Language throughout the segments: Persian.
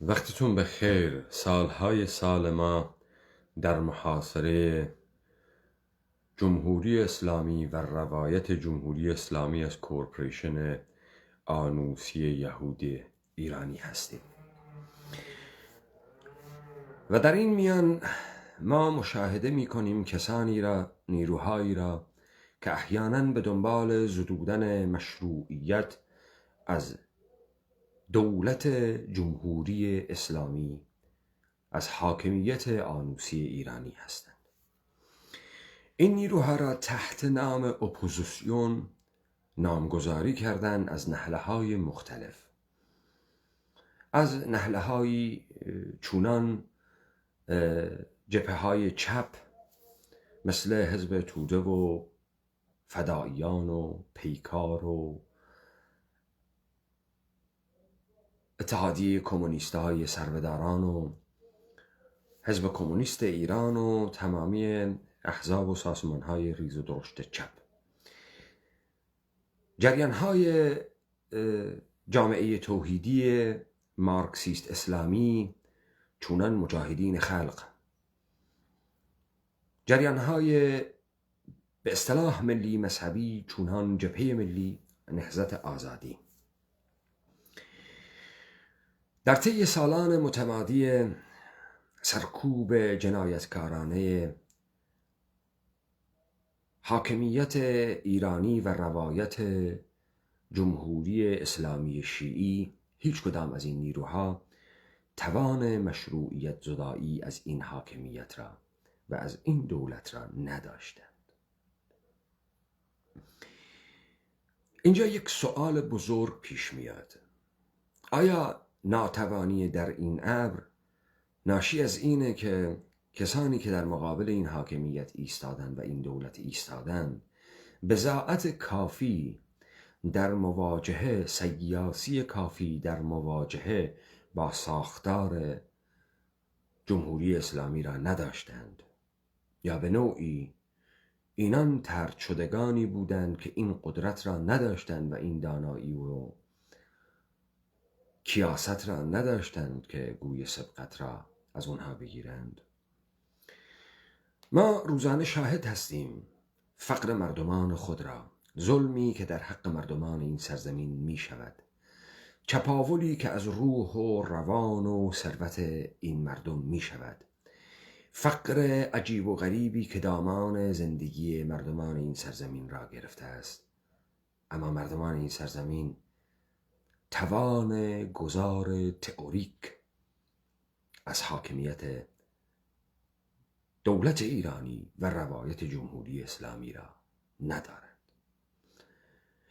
وقتتون بخیر. سالهای سال ما در محاصره جمهوری اسلامی و روایت جمهوری اسلامی از کورپوریشن آنوسی یهود ایرانی هستیم و در این میان ما مشاهده می کنیم کسانی را، نیروهایی را که احیانا به دنبال زدودن مشروعیت از دولت جمهوری اسلامی، از حاکمیت آنوسی ایرانی هستند. این نیروها را تحت نام اپوزیسیون نامگذاری کردند از نهله‌های مختلف، از نهله‌های چونان جبهه‌های چپ مثل حزب توده و فداییان و پیکار و اتحادیه کمونیست‌های سربداران و حزب کمونیست ایران و تمامی احزاب و سازمان‌های ریز و درشت چپ، جریان‌های جامعه توحیدی مارکسیست اسلامی چونان مجاهدین خلق، جریان‌های به اصطلاح ملی مذهبی چونان جبهه ملی نهضت آزادی. در طی سالان متمادی سرکوب جنایتکارانه حاکمیت ایرانی و روایت جمهوری اسلامی شیعی، هیچ کدام از این نیروها توان مشروعیت زدایی از این حاکمیت را و از این دولت را نداشتند. اینجا یک سؤال بزرگ پیش میاد: آیا ناتوانی در این امر ناشی از اینه که کسانی که در مقابل این حاکمیت ایستادن و این دولت ایستادن بضاعت کافی در مواجهه، سیاسی کافی در مواجهه با ساختار جمهوری اسلامی را نداشتند، یا به نوعی اینان طرد شدگانی بودند که این قدرت را نداشتند و این دانایی و کیاست را نداشتند که گوی سبقت را از اونها بگیرند؟ ما روزانه شاهد هستیم فقر مردمان خود را، ظلمی که در حق مردمان این سرزمین می شود، چپاولی که از روح و روان و ثروت این مردم می شود، فقر عجیب و غریبی که دامان زندگی مردمان این سرزمین را گرفته است. اما مردمان این سرزمین توان گذار تئوریک از حاکمیت دولت ایرانی و روایت جمهوری اسلامی را ندارد.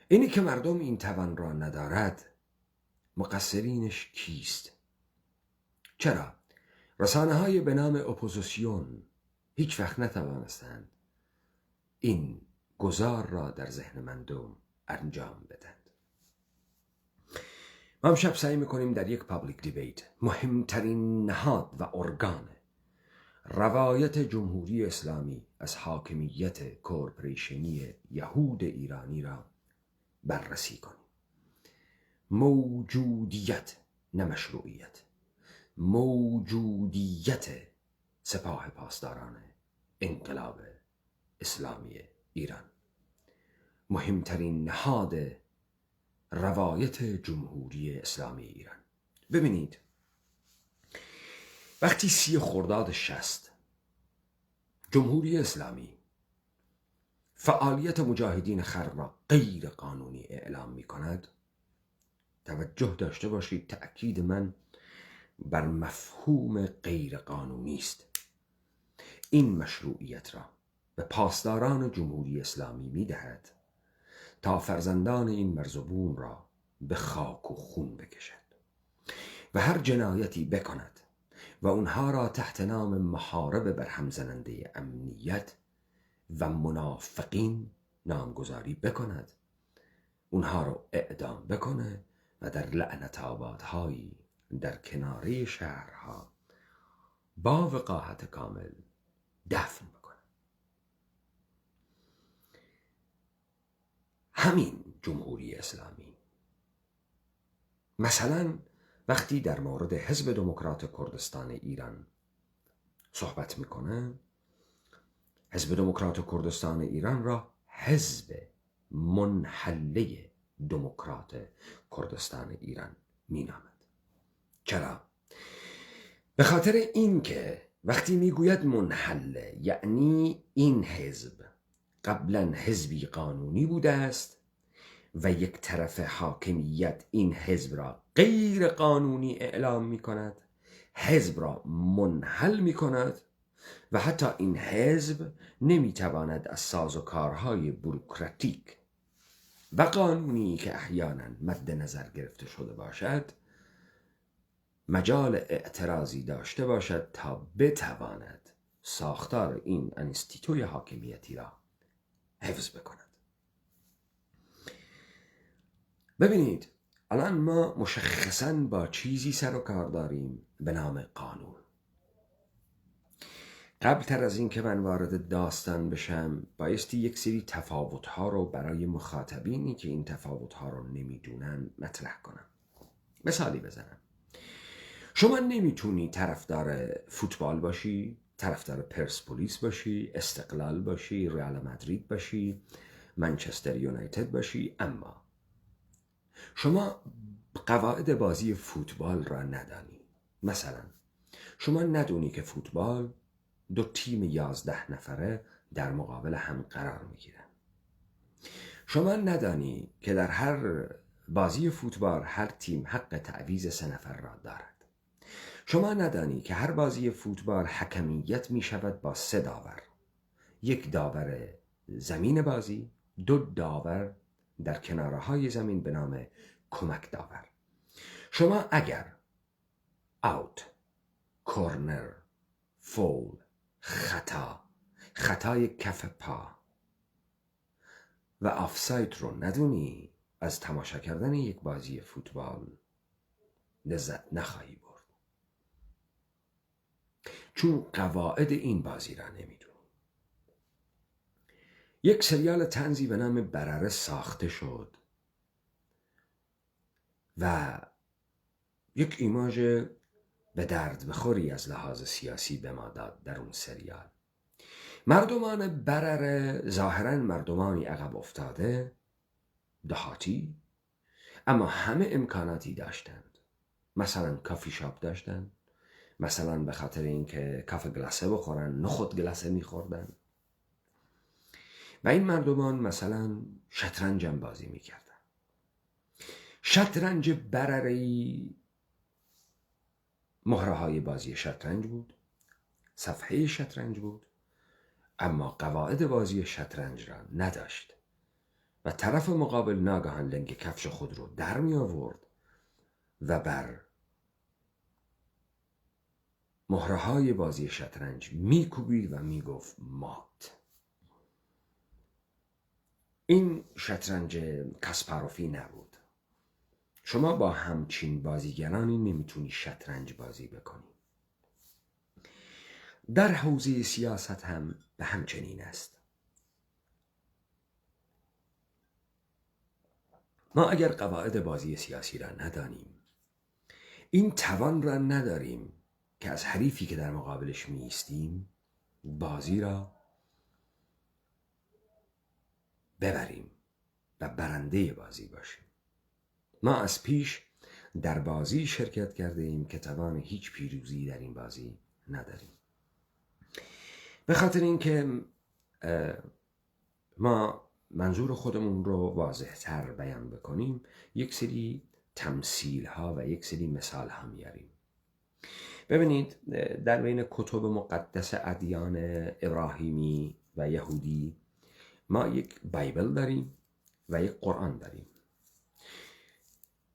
اینی که مردم این توان را ندارد، مقصرینش کیست؟ چرا رسانه‌های به نام اپوزیسیون هیچ وقت نتوانستند این گذار را در ذهن مردم انجام بدهند؟ ما امشب سعی میکنیم در یک پابلیک دیبیت مهمترین نهاد و ارگان روایت جمهوری اسلامی از حاکمیت کورپوریشنی یهود ایرانی را بررسی کنیم. موجودیت، نه مشروعیت، موجودیت سپاه پاسداران انقلاب اسلامی ایران، مهمترین نهاد روایت جمهوری اسلامی ایران. ببینید، وقتی 30 خرداد 60 جمهوری اسلامی فعالیت مجاهدین خلق را غیر قانونی اعلام می کند، توجه داشته باشید تأکید من بر مفهوم غیر قانونی است. این مشروعیت را به پاسداران جمهوری اسلامی می دهد تا فرزندان این مرزبون را به خاک و خون بکشد و هر جنایتی بکند و اونها را تحت نام محارب برهم زننده امنیت و منافقین نامگذاری بکند، اونها را اعدام بکنه و در لعنت آبادهایی در کناره شهرها با وقاحت کامل دفن بکنه. همین جمهوری اسلامی مثلا وقتی در مورد حزب دموکرات کردستان ایران صحبت میکنه، حزب دموکرات کردستان ایران را حزب منحله دموکرات کردستان ایران مینامد. چرا؟ به خاطر اینکه وقتی میگوید منحله یعنی این حزب قبلا حزبی قانونی بوده است و یک طرف حاکمیت این حزب را غیر قانونی اعلام می کند، حزب را منحل می کند و حتی این حزب نمی تواند از سازوکارهای بوروکراتیک و قانونی که احیانا مد نظر گرفته شده باشد مجال اعتراضی داشته باشد تا بتواند ساختار این انستیتوی حاکمیتی را حفظ بکند. ببینید، الان ما مشخصاً با چیزی سر و کار داریم به نام قانون. قبل تر از این که من وارد داستان بشم بایستی یک سری تفاوت‌ها رو برای مخاطبینی که این تفاوت‌ها رو نمیدونن مطرح کنم. مثالی بزنم. شما نمیتونی طرفدار فوتبال باشی، طرفدار پرسپولیس باشی، استقلال باشی، رئال مادرید باشی، منچستر یونایتد باشی، اما شما قواعد بازی فوتبال را ندانی. مثلا شما ندونی که فوتبال دو تیم 11 نفره در مقابل هم قرار میگیرن. شما ندانی که در هر بازی فوتبال هر تیم حق تعویض 3 نفر را دارد. شما ندانی که هر بازی فوتبال حکمیت می شود با 3 داور. 1 داور زمین بازی، 2 داور در کناره های زمین به نام کمک داور. شما اگر اوت، کورنر، فول، خطای کف پا و آفساید رو ندونی، از تماشا کردن یک بازی فوتبال لذت نخواهی برد، چون قواعد این بازی را نمیدونی. یک سریال طنزی به نام برره ساخته شد و یک ایماژ به درد بخوری از لحاظ سیاسی به ما داد در اون سریال. مردمان برره ظاهراً مردمانی عقب افتاده، دهاتی، اما همه امکاناتی داشتند. مثلا کافی شاپ داشتند، مثلا به خاطر اینکه کافه گلاسه بخورن نخود گلاسه میخوردن و این مردمان مثلا شطرنج هم بازی میکردن. شطرنج برره‌ای مهره های بازی شطرنج بود، صفحه شطرنج بود، اما قواعد بازی شطرنج را نداشت و طرف مقابل ناگهان لنگ کفش خود رو در می آورد و بر مهره های بازی شطرنج می کوبید و می گفت مات. این شطرنج کاسپاروفی نبود. شما با همچین بازیگرانی نمیتونی شطرنج بازی بکنی. در حوزه سیاست هم به همچنین است. ما اگر قواعد بازی سیاسی را ندانیم، این توان را نداریم که از حریفی که در مقابلش می ایستیم بازی را ببریم و برنده بازی باشیم. ما از پیش در بازی شرکت کرده ایم که توان هیچ پیروزی در این بازی نداریم. به خاطر اینکه ما منظور خودمون رو واضح تر بیان بکنیم، یک سری تمثیل ها و یک سری مثال ها میاریم. ببینید، در بین کتب مقدس ادیان ابراهیمی و یهودی ما یک بایبل داریم و یک قرآن داریم.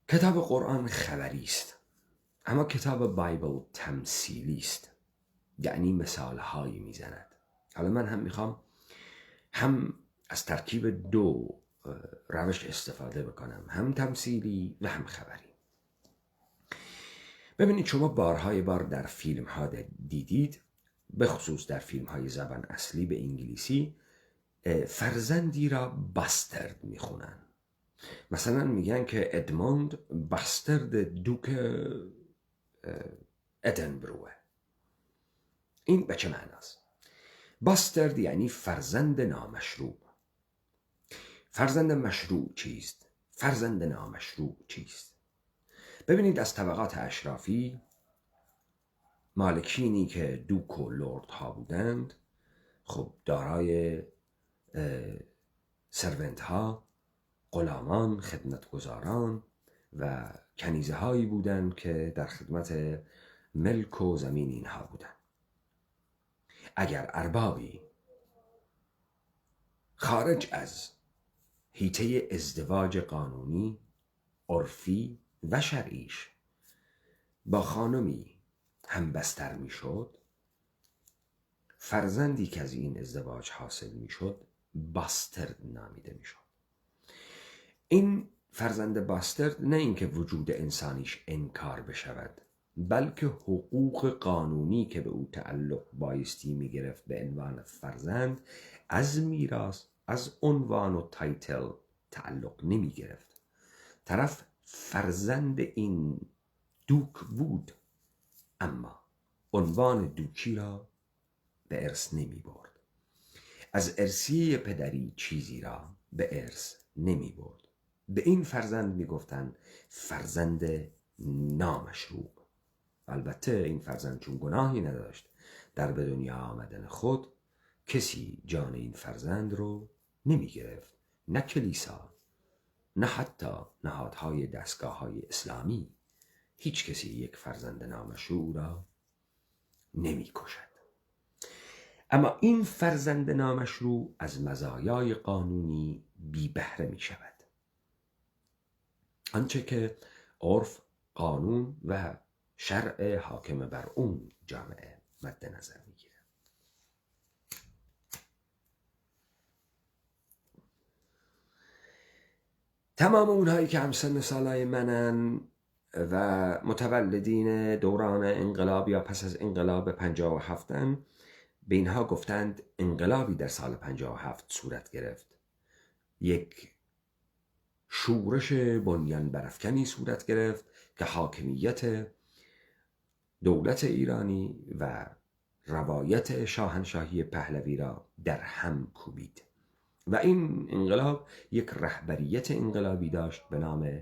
کتاب قرآن خبری است، اما کتاب بایبل تمثیلی است، یعنی مثال هایی میزند. حالا من هم میخوام هم از ترکیب 2 روش استفاده بکنم، هم تمثیلی و هم خبری. ببینید، شما بارهای بار در فیلم ها دیدید، به خصوص در فیلم های زبان اصلی به انگلیسی، فرزندی را باسترد میخونن. مثلا میگن که ادموند باسترد دوک ادنبروه. این به چه معناست؟ باسترد یعنی فرزند نامشروع. فرزند مشروع چیست؟ فرزند نامشروع چیست؟ ببینید از طبقات اشرافی، مالکینی که دوک و لورد ها بودند، خب دارای سرونت ها، غلامان، خدمتگزاران و کنیزه هایی بودند که در خدمت ملک و زمین اینها بودند. اگر اربابی خارج از حیطه ازدواج قانونی، عرفی و شرعیش با خانمی همبستر میشد، فرزندی که از این ازدواج حاصل میشد باسترد نامیده میشد. این فرزند باسترد نه اینکه وجود انسانیش انکار بشود، بلکه حقوق قانونی که به او تعلق بایستی میگرفت به عنوان فرزند، از میراث، از عنوان و تایتل تعلق نمیگرفت. طرف فرزند این دوک بود، اما عنوان دوکی را به ارث نمی برد. از ارثیه پدری چیزی را به ارث نمی برد. به این فرزند می گفتن فرزند نامشروع. البته این فرزند چون گناهی نداشت در به دنیا آمدن خود، کسی جان این فرزند رو نمی گرفت. نه کلیسا، نه حتی نهادهای دستگاه‌های اسلامی. هیچ کسی یک فرزند نامشروع را نمی کشد. اما این فرزند نامشروع از مزایای قانونی بی بهره می شود. آنچه که عرف، قانون و شرع حاکم بر اون جامعه مد نظر می گیره. تمام اونهایی که همسن سالای منن و متولدین دوران انقلاب یا پس از انقلاب 57 به اینها گفتند انقلابی در سال 57 صورت گرفت. یک شورش بنیان برافکنی صورت گرفت که حاکمیت دولت ایرانی و روایت شاهنشاهی پهلوی را در هم کوبید و این انقلاب یک رهبریت انقلابی داشت به نام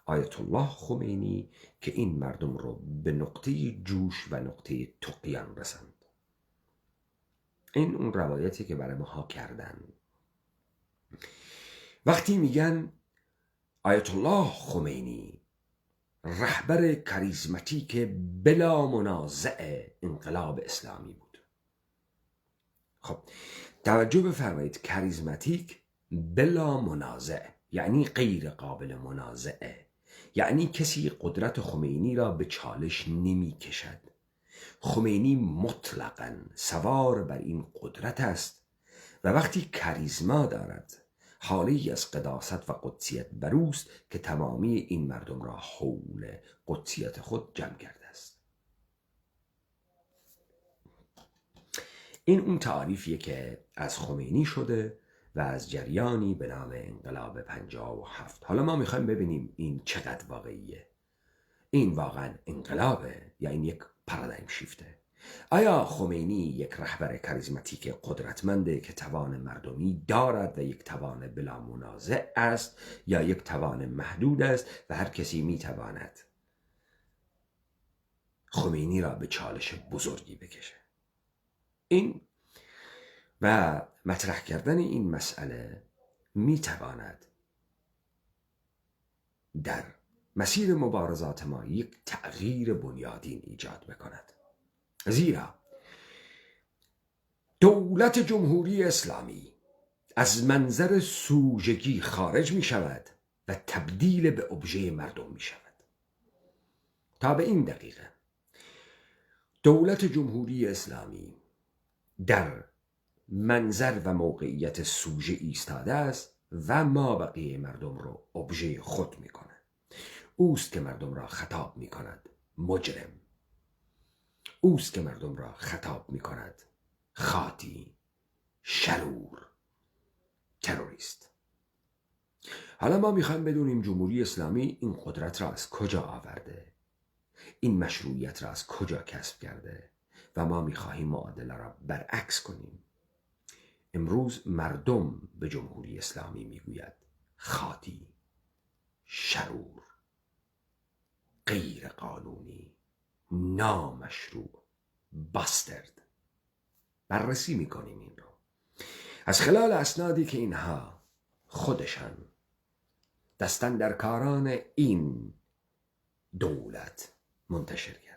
آیت الله خمینی که این مردم رو به نقطه جوش و نقطه طغیان رساند. این اون روایتی که برای ما کردن. وقتی میگن آیت الله خمینی رهبر کاریزماتیک بلا منازع انقلاب اسلامی بود. خب توجه بفرمایید، کاریزماتیک بلا منازع یعنی غیر قابل منازعه، یعنی کسی قدرت خمینی را به چالش نمی کشد. خمینی مطلقاً سوار بر این قدرت است و وقتی کاریزما دارد، حالی از قداست و قدسیت بروست که تمامی این مردم را حول قدسیت خود جمع کرده است. این اون تعریفیه که از خمینی شده و از جریانی به نام انقلاب 57. حالا ما میخوایم ببینیم این چقدر واقعیه. این واقعا انقلابه یا این یک پارادایم شیفته؟ آیا خمینی یک رهبر کاریزماتیک قدرتمنده که توان مردمی دارد و یک توان بلا منازع است، یا یک توان محدود است و هر کسی میتواند خمینی را به چالش بزرگی بکشه؟ این و مطرح کردن این مسئله میتواند در مسیر مبارزات ما یک تغییر بنیادین ایجاد بکند. زیرا دولت جمهوری اسلامی از منظر سوژگی خارج می شود و تبدیل به ابژه مردم می شود. تا به این دقیقه دولت جمهوری اسلامی در منظر و موقعیت سوژه ایستاده است و ما بقیه مردم رو ابژه خود می کند. اوست که مردم را خطاب می کند مجرم، اوست که مردم را خطاب می کند خاطی، شرور، تروریست. حالا ما میخوایم بدونیم جمهوری اسلامی این قدرت را از کجا آورده، این مشروعیت را از کجا کسب کرده و ما میخواهیم معادله را برعکس کنیم. امروز مردم به جمهوری اسلامی میگوید خاطی، شرور، غیر قانونی، نامشروع، باسترد. بررسی میکنیم این رو از خلال اسنادی که اینها خودشان دستن در کاران این دولت منتشر کردن.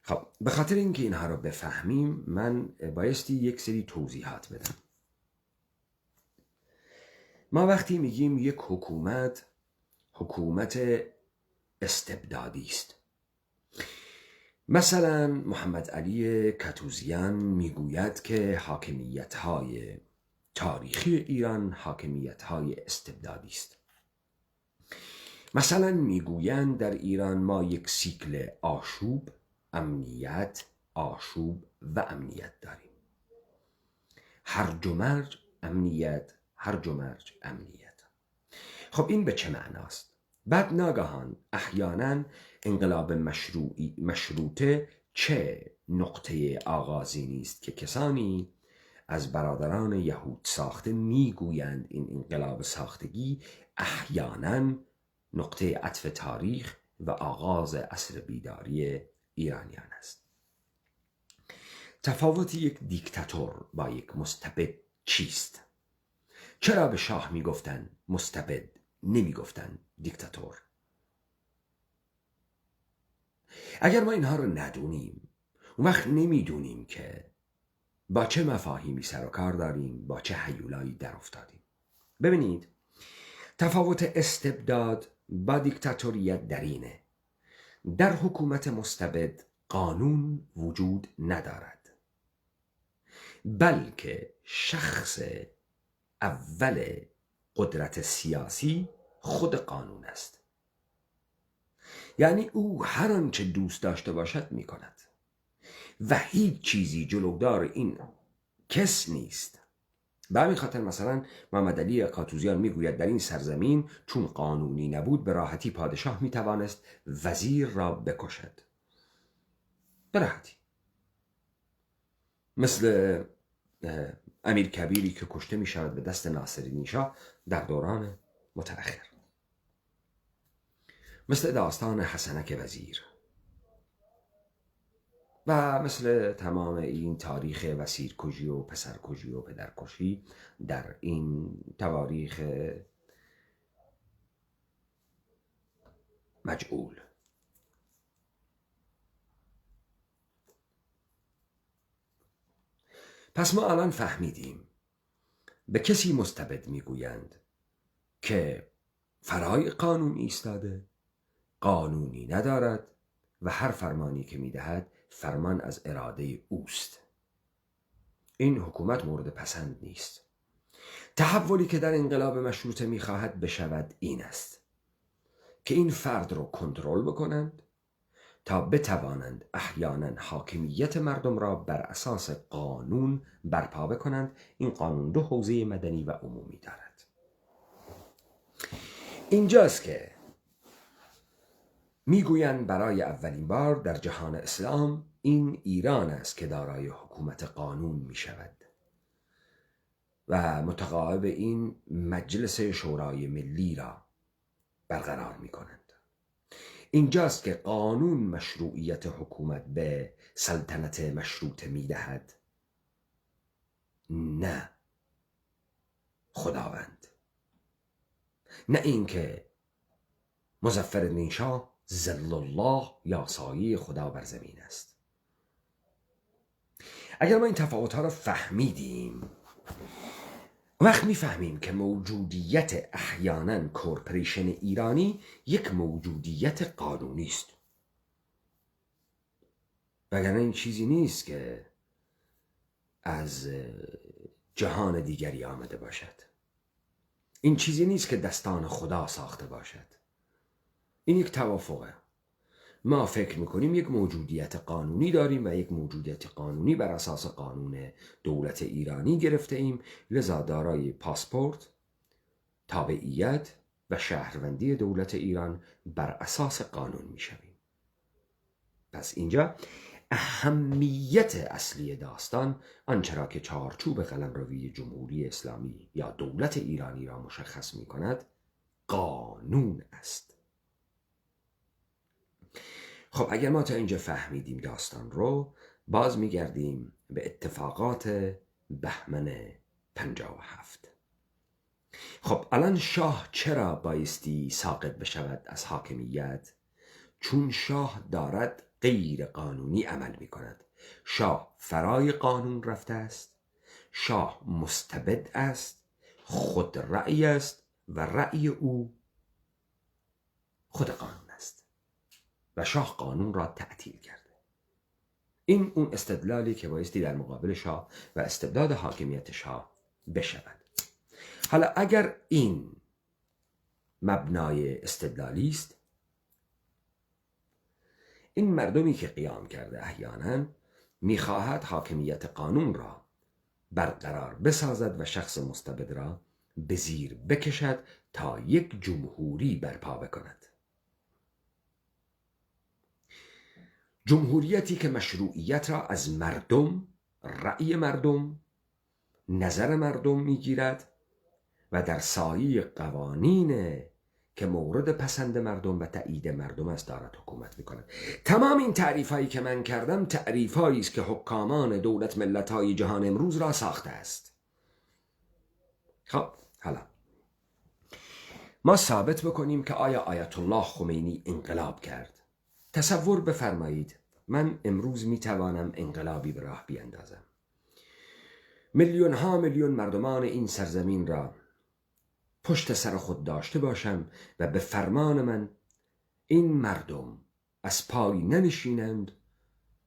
خب به خاطر اینکه اینها رو بفهمیم من بایستی یک سری توضیحات بدم. ما وقتی میگیم یک حکومت استبدادی است، مثلا محمد علی کتوزیان میگوید که حاکمیت‌های تاریخی ایران حاکمیت‌های استبدادی است. مثلا میگویند در ایران ما یک سیکل آشوب، امنیت، آشوب و امنیت داریم. هرج و مرج امنیت، هرج و مرج امنیت. خب این به چه معناست؟ بعد ناگهان احیانا انقلاب مشروطه چه نقطه آغازینی است که کسانی از برادران یهود ساخته میگویند این انقلاب ساختگی احیانا نقطه عطف تاریخ و آغاز عصر بیداری ایرانیان است. تفاوت یک دیکتاتور با یک مستبد چیست؟ چرا به شاه میگفتن مستبد، نمیگفتن دیکتاتور؟ اگر ما اینها رو ندونیم اون وقت نمیدونیم که با چه مفاهیمی سر و کار داریم، با چه هیولایی در افتادیم. ببینید تفاوت استبداد با دیکتاتوریت در اینه: در حکومت مستبد قانون وجود ندارد، بلکه شخص اول قدرت سیاسی خود قانون است. یعنی او هر آنچه دوست داشته باشد می کند و هیچ چیزی جلودار این کس نیست. به همین خاطر مثلا محمد علی کاتوزیان میگوید در این سرزمین چون قانونی نبود به راحتی پادشاه میتوانست وزیر را بکشد، به راحتی، مثل امیر کبیری که کشته می شود به دست ناصرالدین شاه در دوران متأخر، مثل داستان حسنک وزیر و مثل تمام این تاریخ وزیرکشی و پسرکشی و پدرکشی در این تواریخ مجعول. پس ما الان فهمیدیم به کسی مستبد میگویند که فرای قانون ایستاده، قانونی ندارد و هر فرمانی که میدهد فرمان از اراده اوست. این حکومت مورد پسند نیست. تحولی که در انقلاب مشروطه میخواهد بشود این است که این فرد رو کنترل بکنند تا بتوانند احیانا حاکمیت مردم را بر اساس قانون برپا بکنند. این قانون دو حوزه مدنی و عمومی دارد. اینجاست که میگویند برای اولین بار در جهان اسلام این ایران است که دارای حکومت قانون می شود و متقاعد این مجلس شورای ملی را برقرار می کنند. اینجاست که قانون مشروعیت حکومت به سلطنت مشروطه می دهد، نه خداوند، نه اینکه مظفرالدین شاه ظل الله یا سایه خدا بر زمین است. اگر ما این تفاوت‌ها را فهمیدیم وقت میفهمیم که موجودیت احیانا کورپوریشن ایرانی یک موجودیت قانونی است، وگرنه این چیزی نیست که از جهان دیگری آمده باشد. این چیزی نیست که دستان خدا ساخته باشد. این یک توافقه. ما فکر میکنیم یک موجودیت قانونی داریم و یک موجودیت قانونی بر اساس قانون دولت ایرانی گرفته ایم، لذا دارای پاسپورت تابعیت و شهروندی دولت ایران بر اساس قانون میشویم. پس اینجا اهمیت اصلی داستان آنچه را که چارچوب قلمروی جمهوری اسلامی یا دولت ایرانی را مشخص می کند قانون است. خب اگر ما تا اینجا فهمیدیم داستان رو، باز میگردیم به اتفاقات بهمن 57. خب الان شاه چرا بایستی ساقط بشود از حاکمیت؟ چون شاه دارد غیر قانونی عمل می کند. شاه فرای قانون رفته است، شاه مستبد است، خود رأی است و رأی او خود قانون است و شاه قانون را تعطیل کرده. این اون استدلالی که بایستی در مقابل شاه و استبداد حاکمیت شاه بشود. حالا اگر این مبنای استدلالی است، این مردمی که قیام کرده احیانا میخواهد حاکمیت قانون را برقرار بسازد و شخص مستبد را به زیر بکشد تا یک جمهوری برپا بکند. جمهوریتی که مشروعیت را از مردم، رأی مردم، نظر مردم میگیرد و در سایه قوانین که مورد پسند مردم و تایید مردم است دارد حکومت میکند. تمام این تعریف هایی که من کردم تعریف هایی است که حکامان دولت ملت های جهان امروز را ساخته است. خب حالا ما ثابت بکنیم که آیا آیت الله خمینی انقلاب کرد. تصور بفرمایید من امروز میتوانم انقلابی به راه بیاندازم، میلیون ها میلیون مردمان این سرزمین را پشت سر خود داشته باشم و به فرمان من این مردم از پای ننشینند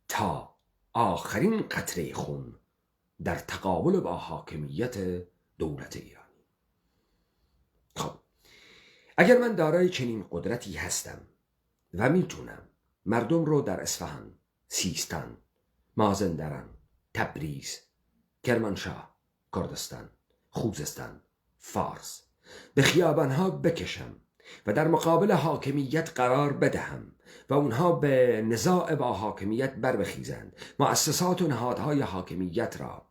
تا آخرین قطره خون در تقابل با حاکمیت دولت ایرانی. خب اگر من دارای چنین قدرتی هستم و میتونم مردم رو در اصفهان، سیستان، مازندران، تبریز، کرمانشاه، کردستان، خوزستان، فارس به خیابانها بکشم و در مقابل حاکمیت قرار بدهم و اونها به نزاع با حاکمیت بر بخیزند، مؤسسات و نهادهای حاکمیت را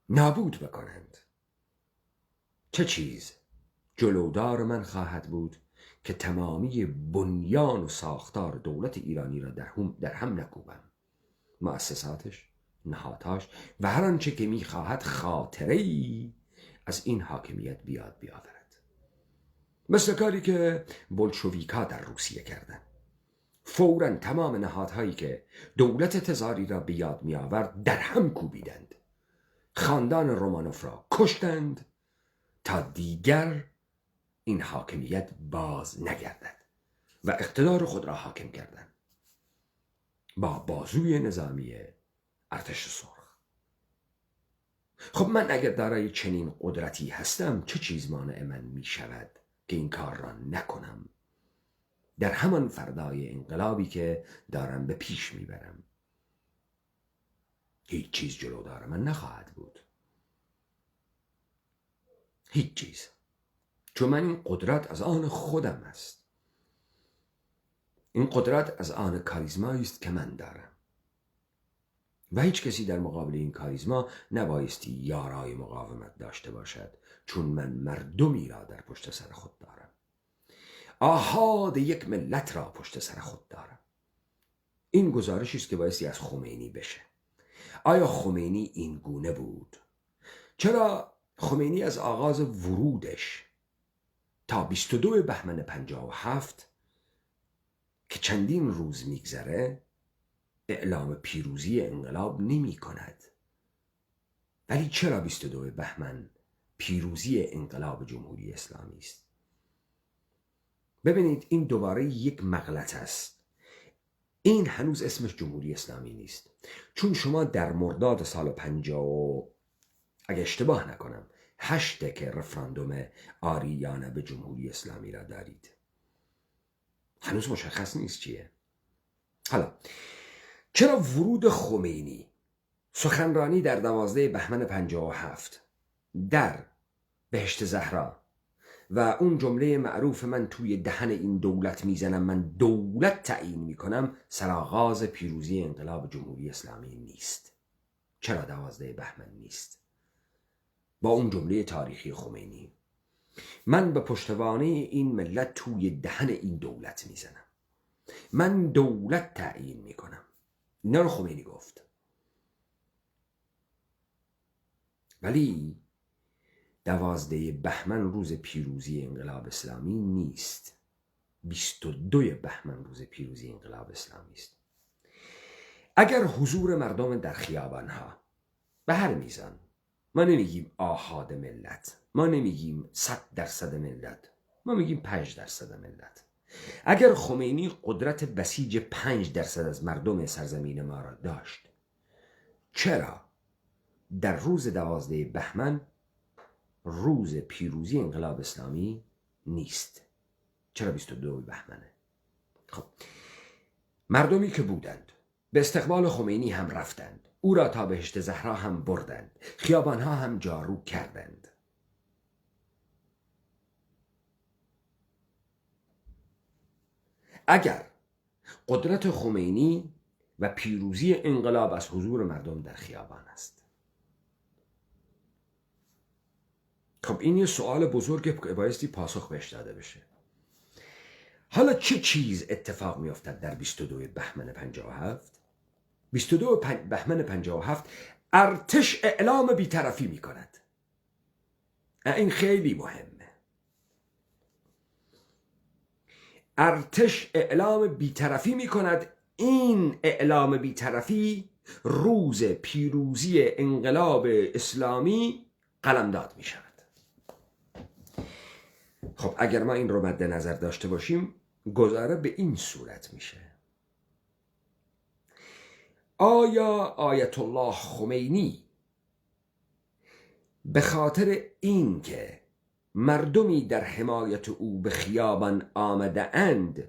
نابود بکنند، چه چیز جلودار من خواهد بود که تمامی بنیان و ساختار دولت ایرانی را در هم نکوبم، مؤسساتش، نهادهاش و هر آنچه که میخواهد خاطره‌ای از این حاکمیت بیاورد. مثل کاری که بولشویک‌ها در روسیه کردند. فوراً تمام نهادهایی که دولت تزاری را به یاد میآورد در هم کوبیدند. خاندان رومانوف را کشتند تا دیگر این حاکمیت باز نگردد و اقتدار خود را حاکم کردند با بازوی نظامی ارتش سرخ. خب من اگر دارای چنین قدرتی هستم، چه چیز مانع من می شود که این کار را نکنم در همان فردای انقلابی که دارم به پیش میبرم؟ هیچ چیز جلودار من نخواهد بود، هیچ چیز، چون من این قدرت از آن خودم است. این قدرت از آن کاریزمایی است که من دارم و هیچ کسی در مقابل این کاریزما نبایستی یارای مقاومت داشته باشد، چون من مردمی را در پشت سر خود دارم، آحاد یک ملت را پشت سر خود دارم. این گزارشی است که بایستی از خمینی بشه. آیا خمینی این گونه بود؟ چرا خمینی از آغاز ورودش تا 22 بهمن 57 که چندین روز میگذره اعلام پیروزی انقلاب نمی کند؟ ولی چرا 22 بهمن پیروزی انقلاب جمهوری اسلامی است؟ ببینید این دوباره یک مغلطه است. این هنوز اسمش جمهوری اسلامی نیست، چون شما در مرداد سال 50 اگه اشتباه نکنم 8 که رفراندوم آری یا نه به جمهوری اسلامی را دارید، هنوز مشخص نیست چیه. حالا چرا ورود خمینی، سخنرانی در 12 بهمن 57 در بهشت زهرا و اون جمله معروف من توی دهن این دولت میزنم، من دولت تعیین میکنم، سرآغاز پیروزی انقلاب جمهوری اسلامی نیست. چرا 12 بهمن نیست؟ با اون جمله تاریخی خمینی، من به پشتوانه این ملت توی دهن این دولت میزنم، من دولت تعیین میکنم. اینا رو خمینی گفت. ولی 12 بهمن روز پیروزی انقلاب اسلامی نیست. 22 بهمن روز پیروزی انقلاب اسلامی است. اگر حضور مردم در خیابانها به هر میزان، ما نمیگیم آحاد ملت، ما نمیگیم 100% ملت، ما میگیم 5% ملت، اگر خمینی قدرت بسیج 5% از مردم سرزمین ما را داشت، چرا در روز 12 بهمن روز پیروزی انقلاب اسلامی نیست؟ چرا 22 بهمنه؟ خب مردمی که بودند به استقبال خمینی هم رفتند، او را تا بهشت زهرا هم بردند، خیابانها هم جارو کردند. اگر قدرت خمینی و پیروزی انقلاب از حضور مردم در خیابان است، خب این یه سوال بزرگه که بایستی پاسخ بهش داده بشه. حالا چه چیز اتفاق می افتد در 22 بهمن 57؟ 22 بهمن 57 ارتش اعلام بی‌طرفی می کند. این خیلی مهمه. ارتش اعلام بی‌طرفی می کند. این اعلام بی‌طرفی روز پیروزی انقلاب اسلامی قلمداد می شود. خب اگر ما این رو مد نظر داشته باشیم، گزاره به این صورت میشه: آیا آیت الله خمینی به خاطر این که مردمی در حمایت او به خیابان آمده اند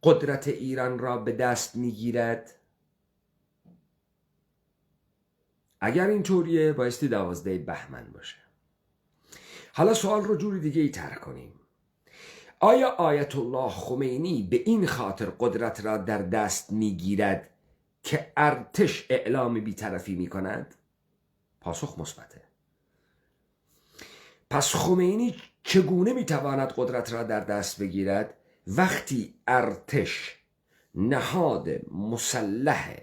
قدرت ایران را به دست میگیرد؟ اگر اینطوریه بایستی 12 بهمن باشه. حالا سوال رو جوری دیگه ای طرح کنیم: آیا آیت الله خمینی به این خاطر قدرت را در دست میگیرد که ارتش اعلام بی‌طرفی میکند؟ پاسخ مثبته. پس خمینی چگونه میتواند قدرت را در دست بگیرد وقتی ارتش، نهاد مسلح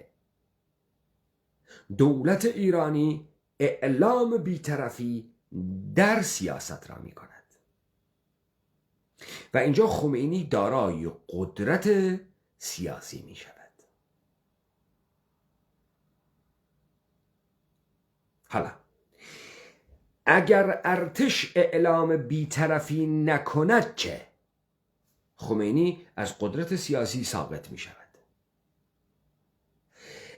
دولت ایرانی، اعلام بی‌طرفی در سیاست را می کند؟ و اینجا خمینی دارای قدرت سیاسی می شود. حالا اگر ارتش اعلام بی‌طرفی نکند چه؟ خمینی از قدرت سیاسی ساقط می شود.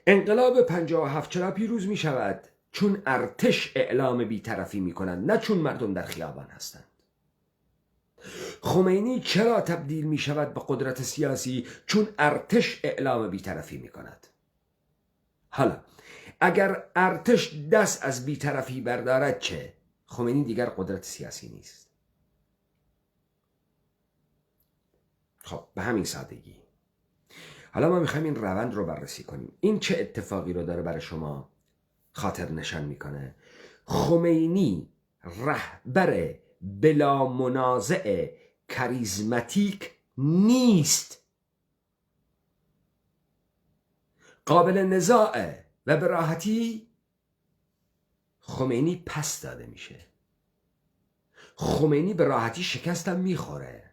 انقلاب 57 چرا پیروز می شود؟ چون ارتش اعلام بی‌طرفی می کند، نه چون مردم در خیابان هستند. خمینی چرا تبدیل می شود به قدرت سیاسی؟ چون ارتش اعلام بی‌طرفی می کند. حالا اگر ارتش دست از بی‌طرفی بردارد چه؟ خمینی دیگر قدرت سیاسی نیست. خب به همین سادگی. حالا ما میخوایم این روند رو بررسی کنیم. این چه اتفاقی رو داره برای شما خاطر نشان میکنه؟ خمینی رهبر بلا منازع کاریزماتیک نیست، قابل نزاعه و به راحتی خمینی پس داده میشه. خمینی به راحتی شکستم میخوره.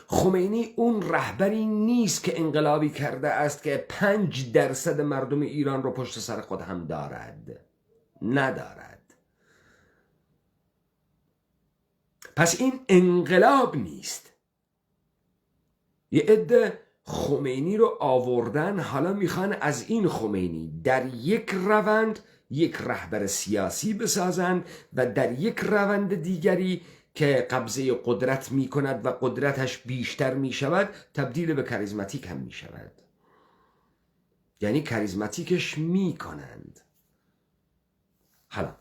خمینی اون رهبری نیست که انقلابی کرده است که 5% مردم ایران رو پشت سر خود هم دارد. ندارد. پس این انقلاب نیست. یه عده خمینی رو آوردن، حالا میخوان از این خمینی در یک روند یک رهبر سیاسی بسازند و در یک روند دیگری که قبضه قدرت می کند و قدرتش بیشتر می شود تبدیل به کاریزماتیک هم می شود. یعنی کاریزماتیکش می کنند. حالا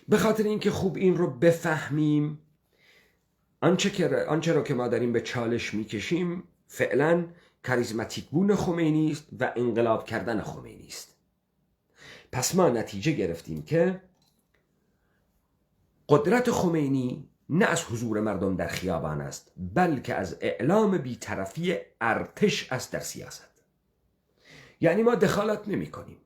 به خاطر اینکه خوب این رو بفهمیم، آنچه را که ما داریم به چالش میکشیم فعلا کاریزماتیک بون خمینی است و انقلاب کردن خمینی است. پس ما نتیجه گرفتیم که قدرت خمینی نه از حضور مردم در خیابان است، بلکه از اعلام بی‌طرفی ارتش است در سیاست. یعنی ما دخالت نمی کنیم.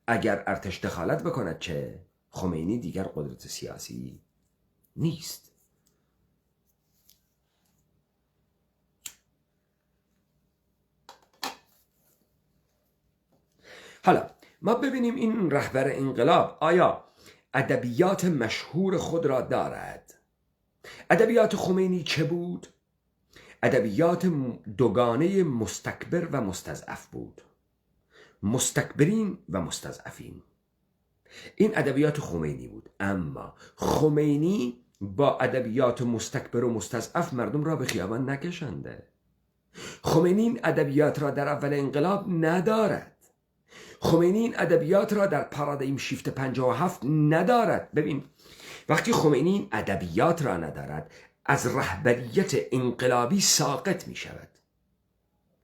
اگر ارتش دخالت بکند چه؟ خمینی دیگر قدرت سیاسی نیست. حالا ما ببینیم این رهبر انقلاب آیا ادبیات مشهور خود را دارد. ادبیات خمینی چه بود؟ ادبیات دوگانه مستکبر و مستضعف بود. مستکبرین و مستضعفین، این ادبیات خمینی بود. اما خمینی با ادبیات مستکبر و مستضعف مردم را به خیابان نکشنده. خمینی این ادبیات را در اول انقلاب ندارد. خمینی این ادبیات را در پارادایم شیفت 57 ندارد. ببین وقتی خمینی این ادبیات را ندارد از رهبریت انقلابی ساقط می شود.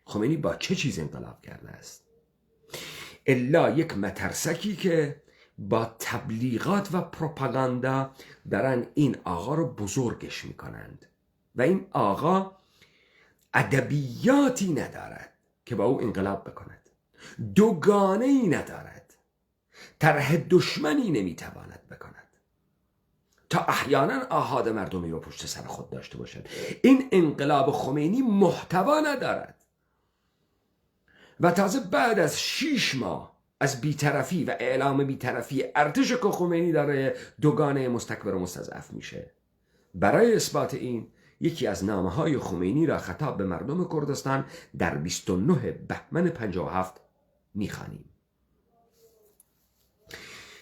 خمینی با چه چیز انقلاب کرده است؟ الا یک مترسکی که با تبلیغات و پروپاگاندا دارن این آقا رو بزرگش می کنند و این آقا ادبیاتی ندارد که با او انقلاب بکند، دوگانه ای ندارد، طرح دشمنی نمیتواند بکند تا احیانا آحاد مردمی رو پشت سر خود داشته باشد. این انقلاب خمینی محتوا ندارد و تازه بعد از 6 ماه از بی‌طرفی و اعلام بی‌طرفی ارتش که خمینی داره دوگانه مستکبر و مستضعف میشه. برای اثبات این یکی از نامه‌های خمینی را خطاب به مردم کردستان در 29 بهمن 57 میخوانیم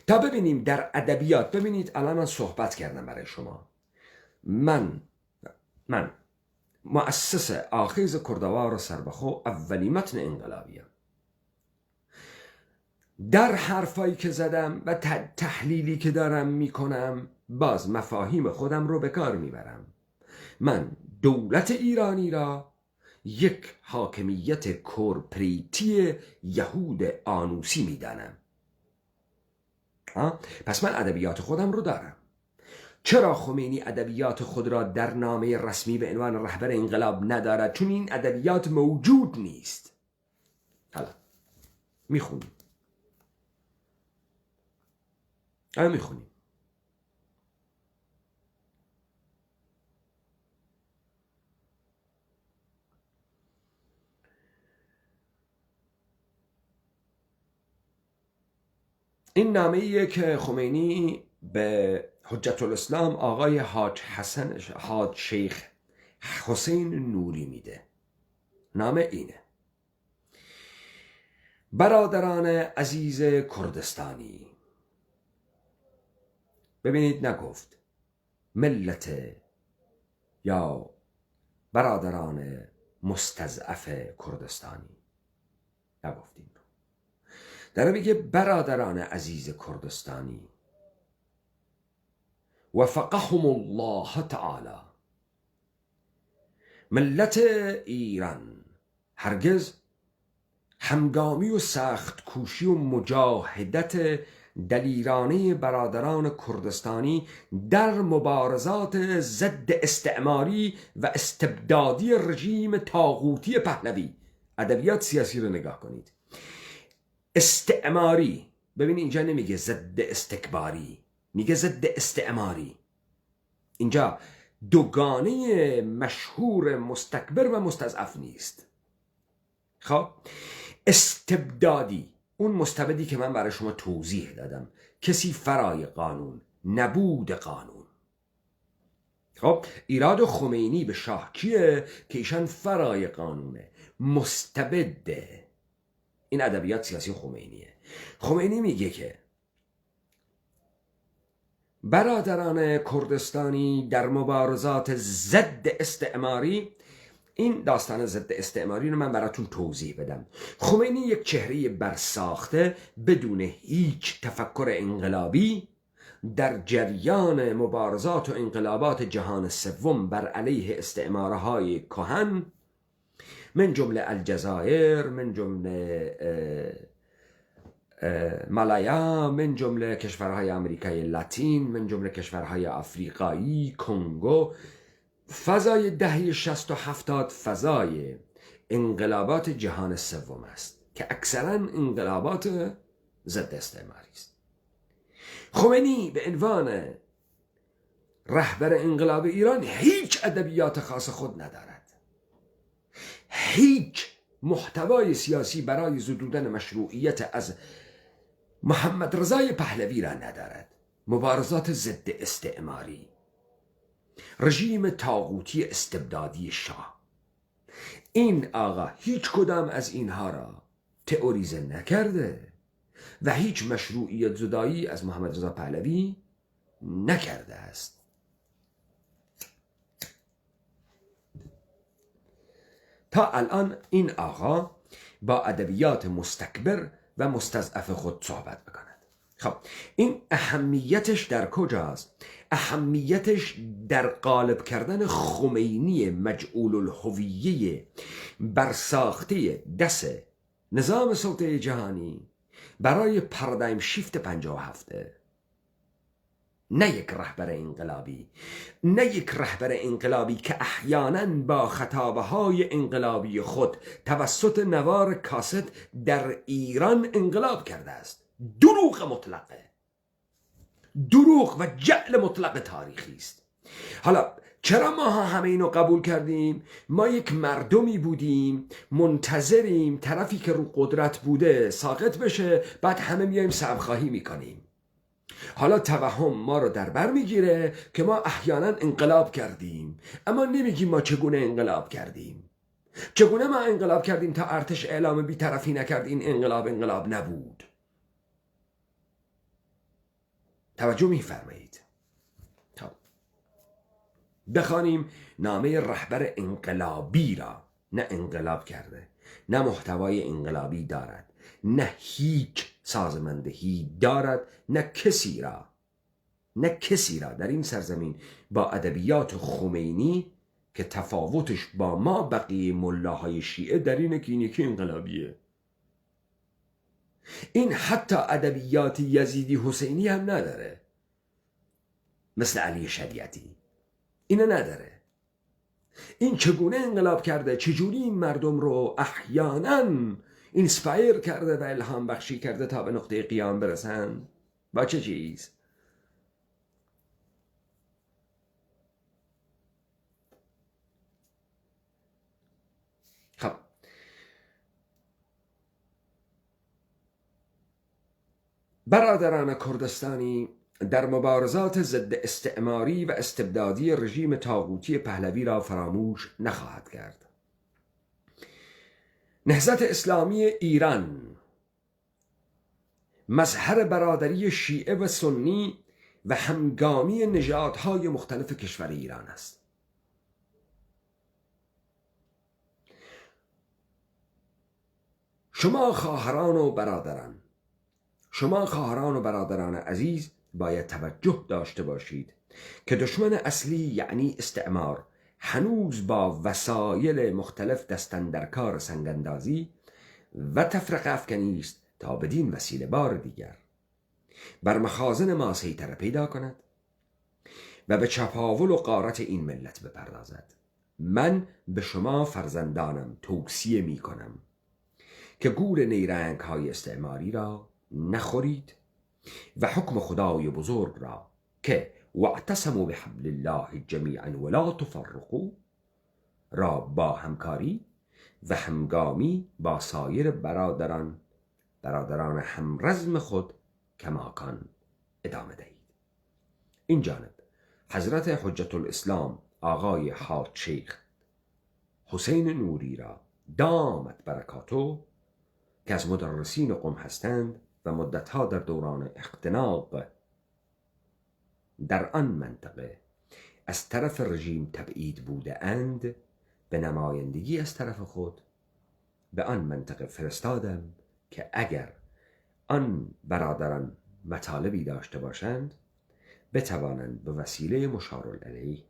تا ببینیم در ادبیات. ببینید الان من صحبت کردم برای شما. من مؤسس آخیز کردوار سربخو اولی متن انقلابیم. در حرفایی که زدم و تحلیلی که دارم میکنم باز مفاهیم خودم رو به کار میبرم. من دولت ایرانی را یک حاکمیت کورپریتی یهود آنوسی میدانم. پس من ادبیات خودم رو دارم. چرا خمینی ادبیات خود را در نامه رسمی به عنوان رهبر انقلاب ندارد؟ چون این ادبیات موجود نیست. حالا میخونیم. این نامه‌ایه که خمینی به حجت الاسلام آقای حاج شیخ حسین نوری میده. نامه اینه: برادران عزیز کردستانی. ببینید نگفت ملت یا برادران مستضعف کردستانی، نگفتیم. داره میگه برادران عزیز کردستانی وفقهم الله تعالی. ملت ایران هرگز همگامی و سخت کوشی و مجاهدت دلیرانه برادران کردستانی در مبارزات ضد استعماری و استبدادی رژیم طاغوتی پهلوی. ادبیات سیاسی رو نگاه کنید. استعماری، ببین اینجا نمیگه ضد استکباری، میگه ضد استعماری. اینجا دوگانه مشهور مستکبر و مستضعف نیست. خب استبدادی، اون مستبدی که من برای شما توضیح دادم، کسی فرای قانون، نبود قانون. خب ایراد خمینی به شاه کیه؟ که ایشان فرای قانونه، مستبده. این ادبیات سیاسی خمینیه. خمینی میگه که برادران کردستانی در مبارزات ضد استعماری این داستان ضد استعماری رو من براتون توضیح بدم. خمینی یک چهره برساخته بدون هیچ تفکر انقلابی در جریان مبارزات و انقلابات جهان سوم بر علیه استعمارهای کهن، من جمله الجزایر، من جمله مالایا، من جمله کشورهای آمریکای لاتین، من جمله کشورهای آفریقایی، کنگو، فضای دهه 60 و 70 فضای انقلابات جهان سوم است که اکثرا انقلابات ضد استعماری است. خمینی به عنوان رهبر انقلاب ایران هیچ ادبیات خاص خود ندارد، هیچ محتوای سیاسی برای زدودن مشروعیت از محمد رضای پهلوی را ندارد. مبارزات ضد استعماری، رژیم طاغوتی استبدادی شاه، این آقا هیچ کدام از اینها را تئوریزه نکرده و هیچ مشروعیت زدایی از محمد رضا پهلوی نکرده است. تا الان این آقا با ادبیات مستکبر و مستضعف خود صحبت بکند. خب این اهمیتش در کجاست؟ اهمیتش در غالب کردن خمینی مجعول الهویه برساخته دست نظام سلطه جهانی برای پارادایم شیفت 57. نه یک رهبر انقلابی، نه یک رهبر انقلابی که احیانا با خطابه‌های انقلابی خود توسط نوار کاست در ایران انقلاب کرده است. دروغ مطلقه، دروغ و جعل مطلق تاریخی است. حالا چرا ما همه اینو قبول کردیم؟ ما یک مردمی بودیم منتظریم طرفی که رو قدرت بوده ساقط بشه، بعد همه میایم سبخواهی میکنیم. حالا توهم ما رو در بر میگیره که ما احیانا انقلاب کردیم، اما نمیگیم ما چگونه انقلاب کردیم. چگونه ما انقلاب کردیم تا ارتش اعلام بی‌طرفی نکرد این انقلاب نبود. توجه میفرمایید. بخوانیم نامه رهبر انقلابی را. نه انقلاب کرده، نه محتوای انقلابی دارد، نه هیچ سازماندهی دارد، نه کسی را در این سرزمین با ادبیات خمینی که تفاوتش با ما بقیه ملاهای شیعه در اینه که این یکی انقلابیه. این حتی ادبیات یزیدی حسینی هم نداره، مثل علی شریعتی اینو نداره. این چگونه انقلاب کرده، چجوری این مردم رو احیانا اینسپایر کرده و الهام بخشی کرده تا به نقطه قیام برسن؟ با چه چیز؟ خب برادران کردستانی در مبارزات ضد استعماری و استبدادی رژیم طاغوتی پهلوی را فراموش نخواهد کرد. نهضت اسلامی ایران مظهر برادری شیعه و سنی و همگامی نژادهای مختلف کشور ایران است. شما خواهران و برادران عزیز باید توجه داشته باشید که دشمن اصلی یعنی استعمار هنوز با وسایل مختلف دستن در کار سنگاندازی و تفرقه افکنی است تا بدین وسیله بار دیگر بر مخازن ما سیطره پیدا کند و به چپاول و غارت این ملت بپردازد. من به شما فرزندانم توصیه می کنم که گور نیرنگ های استعماری را نخورید و حکم خدای بزرگ را که واعتصموا بحبل الله جمیعا ولا تفرقوا را با همکاری و همگامی با سایر برادران همرزم خود کماکان ادامه دهید. این جانب حضرت حجت الاسلام آقای حاج شیخ حسین نوری را دامت برکاتو که از مدرسین قم هستند و مدتها در دوران اختناق در آن منطقه از طرف رژیم تبعید بوده اند به نمایندگی از طرف خود به آن منطقه فرستادم که اگر آن برادران مطالبی داشته باشند بتوانند به وسیله مشارالعلیه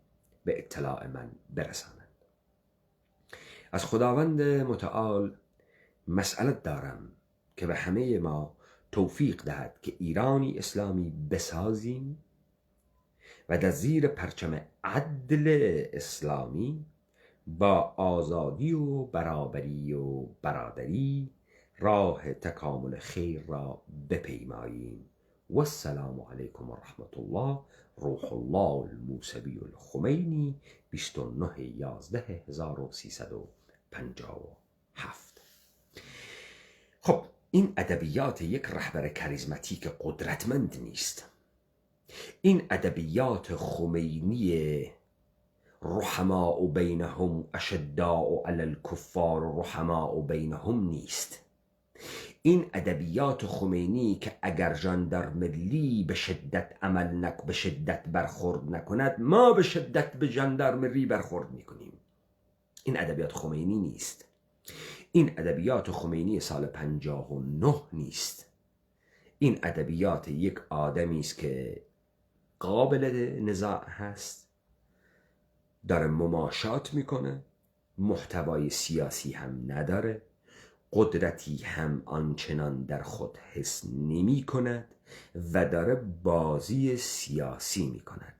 به اطلاع من برسانند. از خداوند متعال مسئلت دارم که به همه ما توفیق دهد که ایرانی اسلامی بسازیم و در زیر پرچم عدل اسلامی با آزادی و برابری و برادری راه تکامل خیر را بپیماییم. و السلام علیکم و رحمت الله. روح الله الموسوی الخمینی 29/11/1357. خب این ادبیات یک رهبر کاریزماتیک قدرتمند نیست. این ادبیات خمینی رحماء بینهم اشداء علی الکفار رحماء بینهم نیست. این ادبیات خمینی که اگر ژاندارمری به شدت برخورد نکند ما به شدت به ژاندارمری برخورد میکنیم. این ادبیات خمینی نیست. این ادبیات خمینی سال 59 نیست. این ادبیات یک آدمی است که قابل نزاع هست، داره مماشات میکنه، محتوای سیاسی هم نداره، قدرتی هم آنچنان در خود حس نمی کند و داره بازی سیاسی می کند.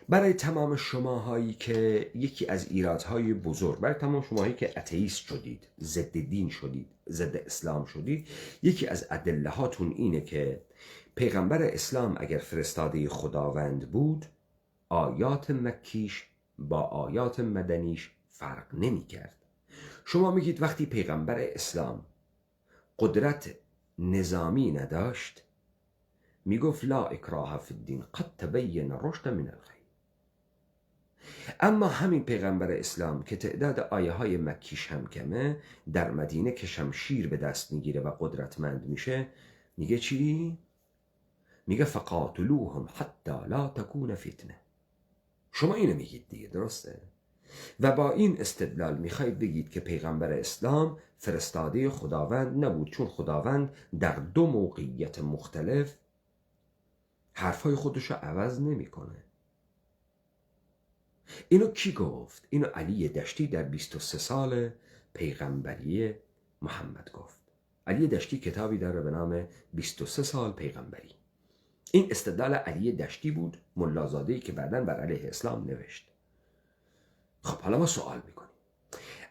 برای تمام شماهایی که یکی از ایرادهای بزرگ، برای تمام شماهایی که اتئیست شدید، ضد دین شدید، ضد اسلام شدید، یکی از ادله هاتون اینه که پیغمبر اسلام اگر فرستاده خداوند بود آیات مکیش با آیات مدنیش فرق نمی کرد. شما میگید وقتی پیغمبر اسلام قدرت نظامی نداشت میگفت لا اکراه فی الدین قد تبین الرشد من الغی. اما همین پیغمبر اسلام که تعداد آیه های مکیش هم کمه، در مدینه که شمشیر به دست میگیره و قدرتمند میشه میگه چی؟ میگه فقاتلوهم حتی لا تکون فتنه. شما اینو میگید دیگه، درسته؟ و با این استدلال میخواید بگید که پیغمبر اسلام فرستاده خداوند نبود، چون خداوند در دو موقعیت مختلف حرفای خودش رو عوض نمیکنه. اینو کی گفت؟ اینو علی دشتی در 23 سال پیغمبری محمد گفت. علی دشتی کتابی داره به نام 23 سال پیغمبری. این استدلال علی دشتی بود، ملازاده‌ای که بعداً بر علیه اسلام نوشت. خب حالا ما سوال میکنیم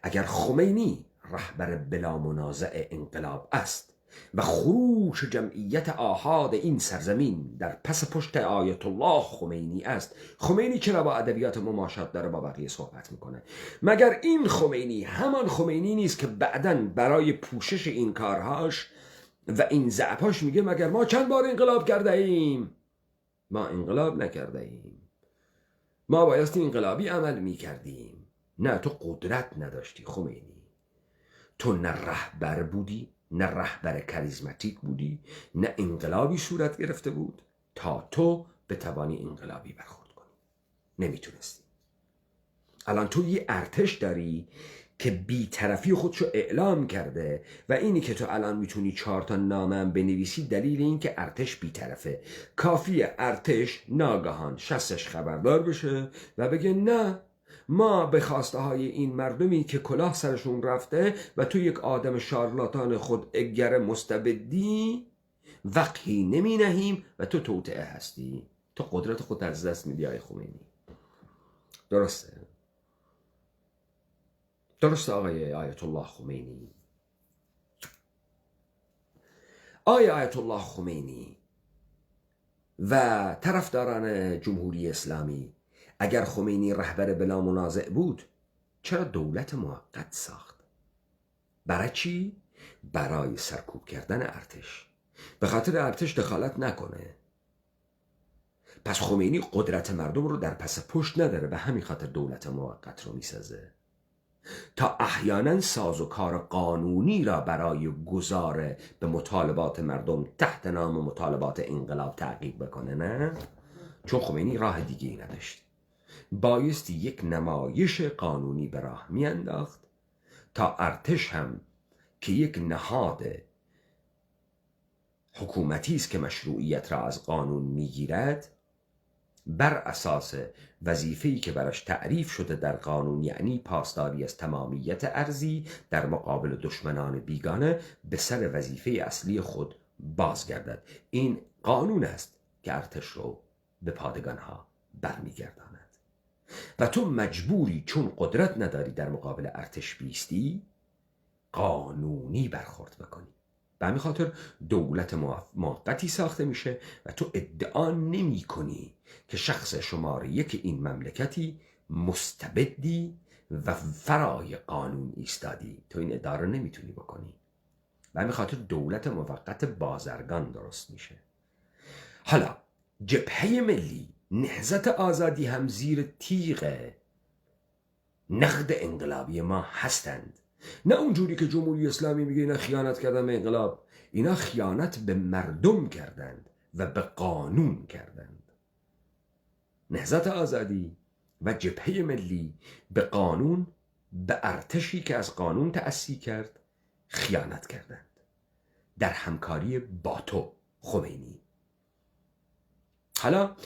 اگر خمینی رهبر بلا منازع انقلاب است و خروش جمعیت آحاد این سرزمین در پس پشت آیت الله خمینی است، خمینی چرا با ادبیات مماشات داره با بقیه صحبت میکنه؟ مگر این خمینی همان خمینی نیست که بعداً برای پوشش این کارهاش و این ضعفاش میگه مگر ما چند بار انقلاب کرده ایم؟ ما انقلاب نکرده ایم، ما بایستی انقلابی عمل میکردیم. نه، تو قدرت نداشتی خمینی، تو نه رهبر بودی، نه رهبر کاریزماتیک بودی، نه انقلابی صورت گرفته بود تا تو بتوانی انقلابی برخورد کنی. نمیتونستی. الان تو یه ارتش داری که بی‌طرفی خودشو اعلام کرده و اینی که تو الان میتونی 4 تا نامه هم بنویسی دلیل این که ارتش بی‌طرفه. کافیه ارتش ناگهان شستش خبردار بشه و بگه نه، ما به خواسته های این مردمی که کلاه سرشون رفته و تو یک آدم شارلاتان خوداگر مستبدی وقعی نمی نهیم و تو توطئه هستی. تو قدرت خود از دست میدی آقای خمینی. درسته؟ درسته آقای آیت الله خمینی؟ آیت الله خمینی و طرفداران جمهوری اسلامی، اگر خمینی رهبر بلا منازع بود چرا دولت موقت ساخت؟ برای چی؟ برای سرکوب کردن ارتش، به خاطر ارتش دخالت نکنه. پس خمینی قدرت مردم رو در پس پشت نداره، به همین خاطر دولت موقت رو میسازه تا احیانا سازوکار قانونی را برای گذار به مطالبات مردم تحت نام مطالبات انقلاب تعقیب بکنه. نه، چون خمینی راه دیگه ای نداشت، بایستی یک نمایش قانونی به راه میانداخت تا ارتش هم که یک نهاد حکومتی است که مشروعیت را از قانون میگیرد، بر اساس وظیفه‌ای که براش تعریف شده در قانون، یعنی پاسداری از تمامیت ارضی در مقابل دشمنان بیگانه، به سر وظیفه اصلی خود بازگردد. این قانون است که ارتش رو به پادگانها برمیگرداند و تو مجبوری، چون قدرت نداری در مقابل ارتش بیستی، قانونی برخورد بکنی. به همین خاطر دولت موقتی ساخته میشه و تو ادعا نمی کنی که شخص شماره یک این مملکتی مستبدی و فرای قانون ایستادی. تو این ادعا رو نمیتونی بکنی. به همین خاطر دولت موقت بازرگان درست میشه. حالا جبهه ملی، نهضت آزادی هم زیر تیغ نقد انقلابی ما هستند. نه اونجوری که جمهوری اسلامی میگه اینا خیانت کردن به انقلاب. اینا خیانت به مردم کردند و به قانون کردند. نهضت آزادی و جبهه ملی به قانون، به ارتشی که از قانون تأسی کرد خیانت کردند، در همکاری با تو خمینی. حالا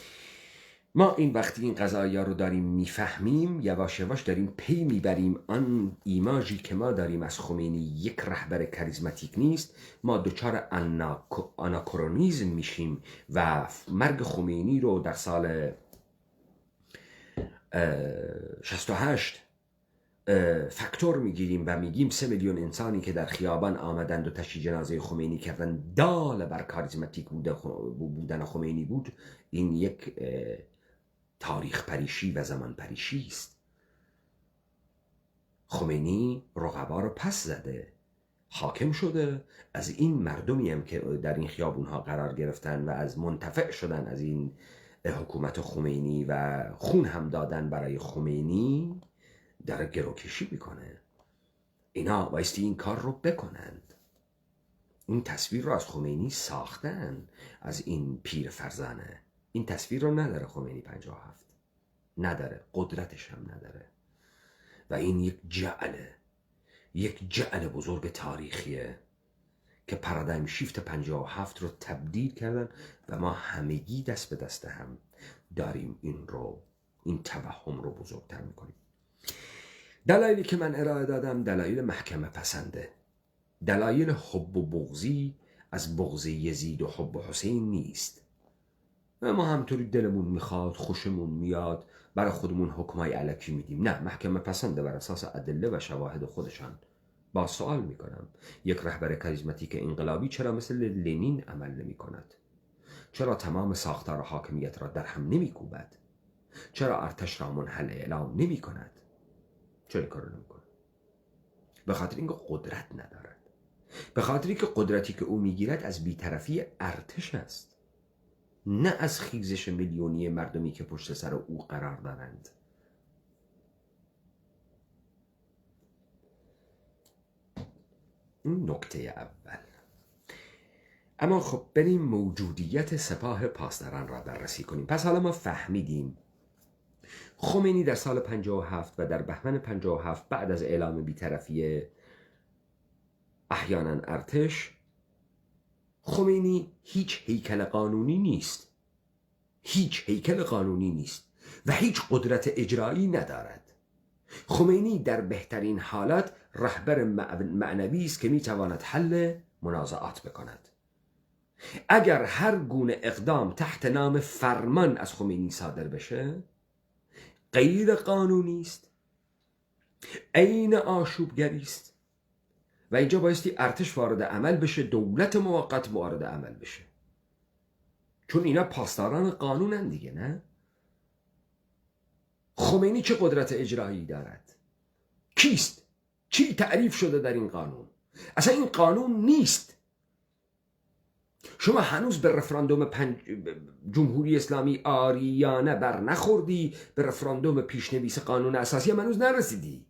ما این وقتی این قضایا رو داریم میفهمیم، یواش یواش داریم پی میبریم آن ایماژی که ما داریم از خمینی یک رهبر کاریزماتیک نیست. ما دچار آناکرونیزم میشیم و مرگ خمینی رو در سال 68 فاکتور میگیریم و میگیم 3 میلیون انسانی که در خیابان آمدند و تشییع جنازه خمینی کردن دال بر کاریزماتیک بودن خمینی بود. این یک تاریخ پریشی و زمان پریشی است. خمینی رقبا رو پس زده، حاکم شده. از این مردمی هم که در این خیابونها قرار گرفتن و از منتفع شدن از این حکومت خمینی و خون هم دادن برای خمینی، داره گروکشی میکنه. اینا بایستی این کار رو بکنند. این تصویر رو از خمینی ساختن، از این پیر فرزانه. این تصویر رو نداره خمینی 57، نداره، قدرتش هم نداره و این یک جعل بزرگ تاریخیه که پارادایم شیفت 57 رو تبدیل کردن و ما همگی دست به دست هم داریم این توهم رو بزرگتر میکنیم. دلایلی که من ارائه دادم دلایل محکمه پسنده، دلایل حب و بغضی از بغض یزید و حب حسین نیست. و ما همطوری دلمون میخواد، خوشمون میاد، برای خودمون حکمای الکی میدیم. نه، محکمه پسنده بر اساس ادله و شواهد خودشان. با سوال میکنم، یک رهبر کاریزماتیک انقلابی چرا مثل لنین عمل نمی کند؟ چرا تمام ساختار حاکمیت را در هم نمی کوبد؟ چرا ارتش را منحل اعلام نمی کند؟ چرا کار نمی کند؟ به خاطر اینکه قدرت ندارد. به خاطر اینکه قدرتی که او میگیرد از بی‌طرفی ارتش است، نه از خیزش میلیونی مردمی که پشت سر او قرار دارند. این نکته اول. اما خب بریم موجودیت سپاه پاسداران را بررسی کنیم. پس حالا ما فهمیدیم خمینی در سال 57 و در بهمن 57 بعد از اعلام بی‌طرفی احیانا ارتش، خمینی هیچ هیکل قانونی نیست، هیچ هیکل قانونی نیست و هیچ قدرت اجرایی ندارد. خمینی در بهترین حالت رهبر معنوی است که میتواند حل منازعات بکند. اگر هر گونه اقدام تحت نام فرمان از خمینی صادر بشه، غیر قانونی است، عین آشوبگری است و اینجا بایستی ارتش وارد عمل بشه، دولت موقت وارد عمل بشه، چون اینا پاسداران قانونن دیگه. نه، خمینی چه قدرت اجرایی دارد؟ کیست؟ چی تعریف شده در این قانون؟ اصلا این قانون نیست. شما هنوز به رفراندوم جمهوری اسلامی آریانه بر نخوردی، به رفراندوم پیشنویس قانون اساسی هم هنوز نرسیدی.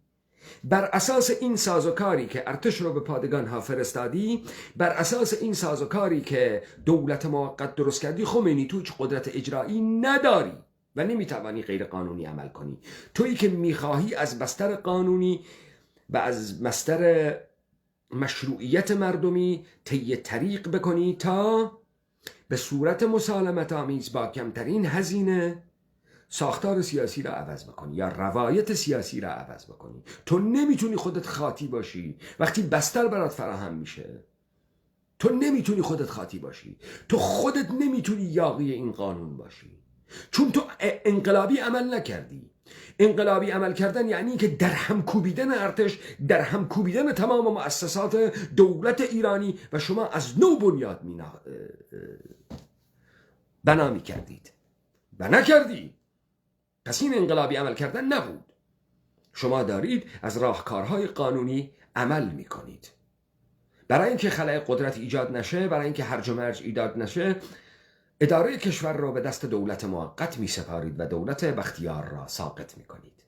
بر اساس این سازوکاری که ارتش رو به پادگان ها فرستادی، بر اساس این سازوکاری که دولت موقت درست کردی، خمینی تو هیچ قدرت اجرایی نداری و نمیتوانی غیر قانونی عمل کنی. تویی که میخواهی از بستر قانونی و از بستر مشروعیت مردمی طی طریق بکنی تا به صورت مسالمت آمیز با کمترین هزینه ساختار سیاسی را عوض بکنی یا روایت سیاسی را عوض بکنی. تو نمیتونی خودت خاطی باشی وقتی بستر برات فراهم میشه. تو نمیتونی خودت خاطی باشی. تو خودت نمیتونی یاغی این قانون باشی، چون تو انقلابی عمل نکردی. انقلابی عمل کردن یعنی که در هم کوبیدن ارتش، در هم کوبیدن تمام مؤسسات دولت ایرانی و شما از نو بنیاد بنا می کردید و نکردی. پس این انقلابی عمل کردن نبود. شما دارید از راهکارهای قانونی عمل می کنید. برای اینکه خلأ قدرت ایجاد نشه، برای اینکه هرج و مرج ایجاد نشه، اداره کشور را به دست دولت موقت می سپارید و دولت بختیار را ساقط می کنید.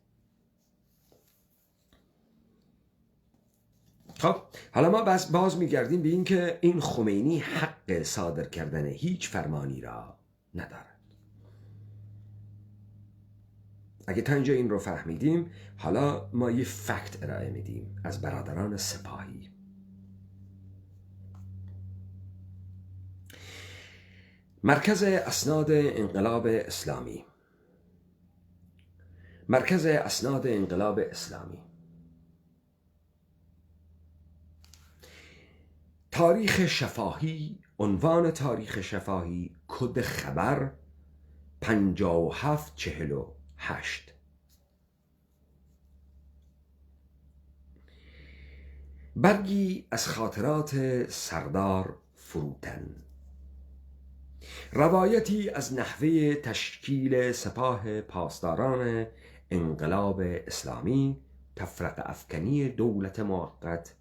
خب حالا ما باز می گردیم به این که این خمینی حق صادر کردن هیچ فرمانی را ندارد. اگه تا اینجا این رو فهمیدیم، حالا ما یه فکت ارائه میدیم از برادران سپاهی. مرکز اسناد انقلاب اسلامی، مرکز اسناد انقلاب اسلامی، تاریخ شفاهی، عنوان تاریخ شفاهی، کد خبر 5748. برگی از خاطرات سردار فروتن، روایتی از نحوه تشکیل سپاه پاسداران انقلاب اسلامی، تفرقه افکنی دولت موقت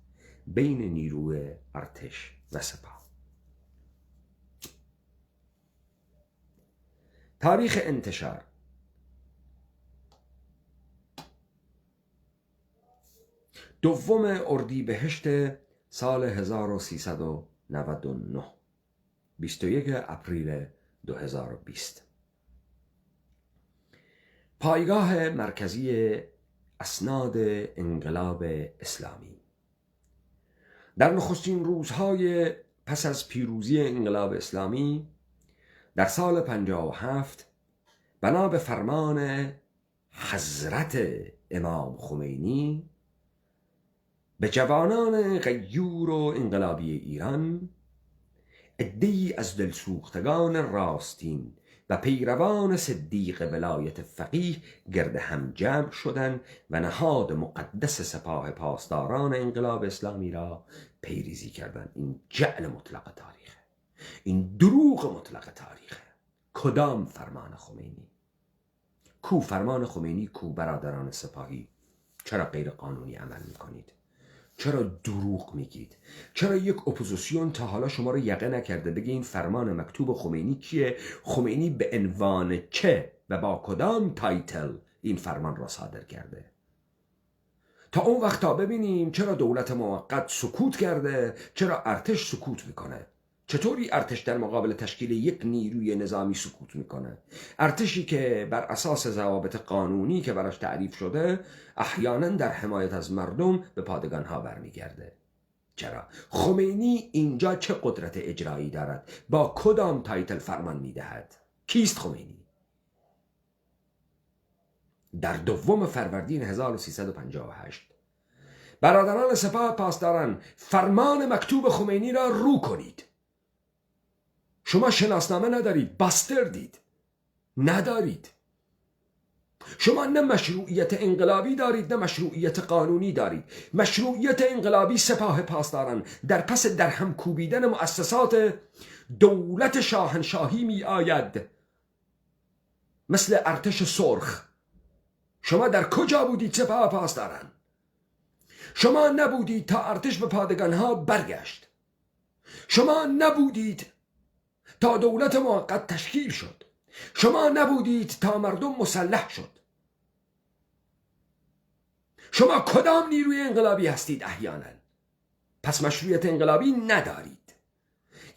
بین نیروی ارتش و سپاه. تاریخ انتشار: دوم اردیبهشت سال 1399، 21 اپریل 2020. پایگاه مرکزی اسناد انقلاب اسلامی. در نخستین روزهای پس از پیروزی انقلاب اسلامی در سال 57 بنا به فرمان حضرت امام خمینی به جوانان غیور و انقلابی ایران، عده‌ای از دلسوختگان راستین و پیروان صدیق ولایت فقیه گرد هم جمع شدند و نهاد مقدس سپاه پاسداران انقلاب اسلامی را پیریزی کردند. این جعل مطلق تاریخه، این دروغ مطلق تاریخه. کدام فرمان خمینی؟ کو فرمان خمینی؟ کو برادران سپاهی؟ چرا غیر قانونی عمل میکنید؟ چرا دروغ میگید؟ چرا یک اپوزیسیون تا حالا شما رو یقه نکرده بگه این فرمان مکتوب خمینی کیه؟ خمینی به عنوان چه و با کدام تایتل این فرمان را صادر کرده؟ تا اون وقت تا ببینیم چرا دولت موقت سکوت کرده، چرا ارتش سکوت میکنه. چطوری ارتش در مقابل تشکیل یک نیروی نظامی سکوت میکنه؟ ارتشی که بر اساس ضوابط قانونی که براش تعریف شده احیانا در حمایت از مردم به پادگانها برمیگرده. چرا؟ خمینی اینجا چه قدرت اجرایی دارد؟ با کدام تایتل فرمان میدهد؟ کیست خمینی؟ در 2 فروردین 1358 برادران سپاه پاسداران فرمان مکتوب خمینی را رو کنید. شما شناسنامه ندارید، باستردید، ندارید. شما نه مشروعیت انقلابی دارید نه مشروعیت قانونی دارید. مشروعیت انقلابی سپاه پاسداران در پس در هم کوبیدن مؤسسات دولت شاهنشاهی می آید، مثل ارتش سرخ. شما در کجا بودید سپاه پاسداران؟ شما نبودید تا ارتش به پادگانها برگشت. شما نبودید تا دولت موقت تشکیل شد. شما نبودید تا مردم مسلح شد. شما کدام نیروی انقلابی هستید احیانا؟ پس مشروعیت انقلابی ندارید.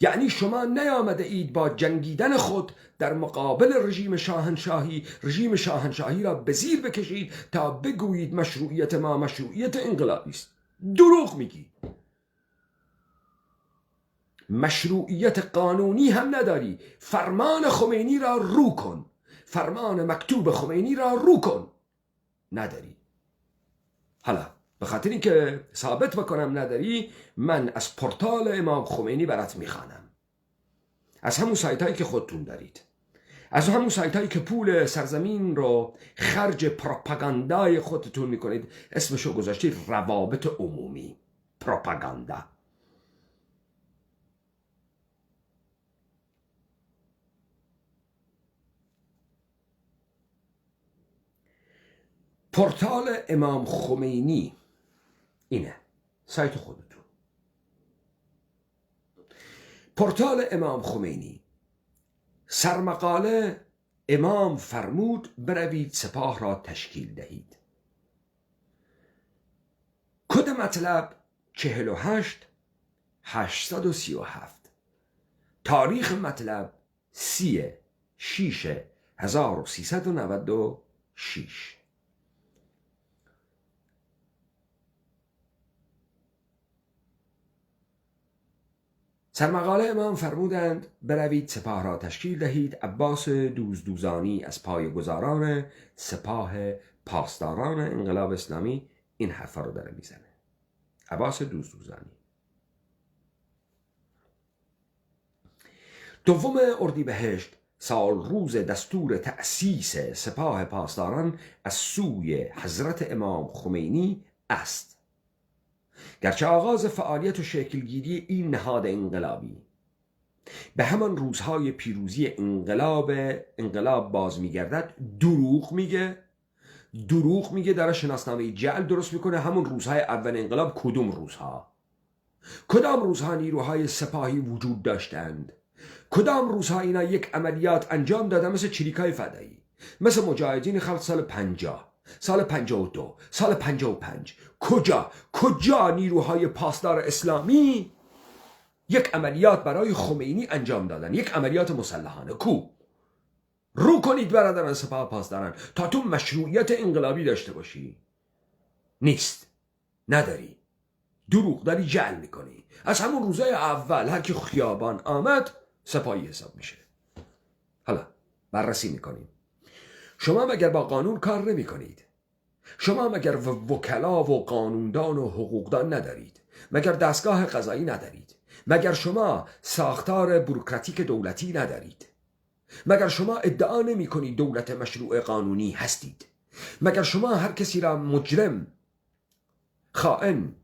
یعنی شما نیامده اید با جنگیدن خود در مقابل رژیم شاهنشاهی را به زیر بکشید تا بگویید مشروعیت ما مشروعیت انقلابی است. دروغ میگی. مشروعیت قانونی هم نداری. فرمان خمینی را رو کن، فرمان مکتوب خمینی را رو کن. نداری. حالا به خاطر اینکه ثابت بکنم نداری، من از پورتال امام خمینی برات میخوانم، از همون سایت هایی که خودتون دارید، از همون سایت هایی که پول سرزمین رو خرج پروپاگاندای خودتون میکنید. اسمشو گذاشتید روابط عمومی، پروپاگاندا. پورتال امام خمینی اینه، سایت خودتون. پورتال امام خمینی، سرمقاله: امام فرمود بروید سپاه را تشکیل دهید. کد مطلب 48837. تاریخ مطلب 30/6/1396. سرمقاله امام فرمودند بروید سپاه را تشکیل دهید. عباس دوزدوزانی از پایه‌گذاران سپاه پاسداران انقلاب اسلامی این حرفا رو داره میزنه. عباس دوزدوزانی. 2 اردیبهشت سال روز دستور تأسیس سپاه پاسداران از سوی حضرت امام خمینی است. گرچه آغاز فعالیت و شکلگیری این نهاد انقلابی به همان روزهای پیروزی انقلاب باز میگردد، دروغ میگه. داره شناسنامه جعل درست میکنه. همون روزهای اول انقلاب کدام روزها نیروهای سپاهی وجود داشتند؟ کدام روزها اینا یک عملیات انجام دادن، مثل چریکای فدایی، مثل مجاهدین خلق سال 50، سال 52، سال 55. کجا نیروهای پاسدار اسلامی یک عملیات برای خمینی انجام دادن؟ یک عملیات مسلحانه. رو کنید برادران سپاه پاسداران تا تو مشروعیت انقلابی داشته باشی. نیست، نداری، دروغ داری، جعل میکنی. از همون روزای اول هر کی خیابان آمد سپاهی حساب میشه. حالا بررسی میکنیم. شما مگر با قانون کار نمی کنید؟ شما مگر وکلا و قانوندان و حقوقدان ندارید؟ مگر دستگاه قضایی ندارید؟ مگر شما ساختار بوروکراتیک دولتی ندارید؟ مگر شما ادعا نمی کنید دولت مشروع قانونی هستید؟ مگر شما هر کسی را مجرم، خائن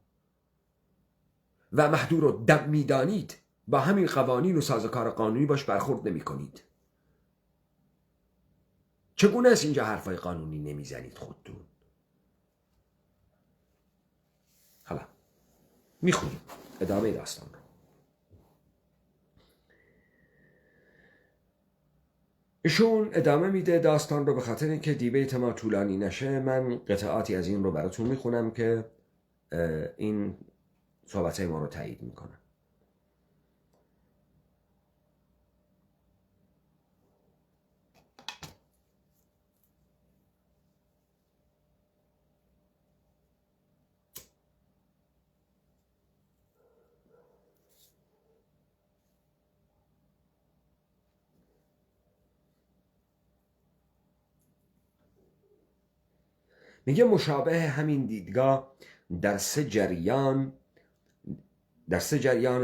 و محدور و دم میدانید با همین قوانین و سازوکار قانونی باش برخورد نمی کنید؟ چگونه است اینجا حرفای قانونی نمیزنید خودتون؟ حالا میخونیم ادامه داستان رو. ایشون ادامه میده داستان رو. به خاطر اینکه دیبیت ما طولانی نشه، من قطعاتی از این رو براتون میخونم که این صحبتهای ما رو تایید میکنه. میگه مشابه همین دیدگاه در سه جریان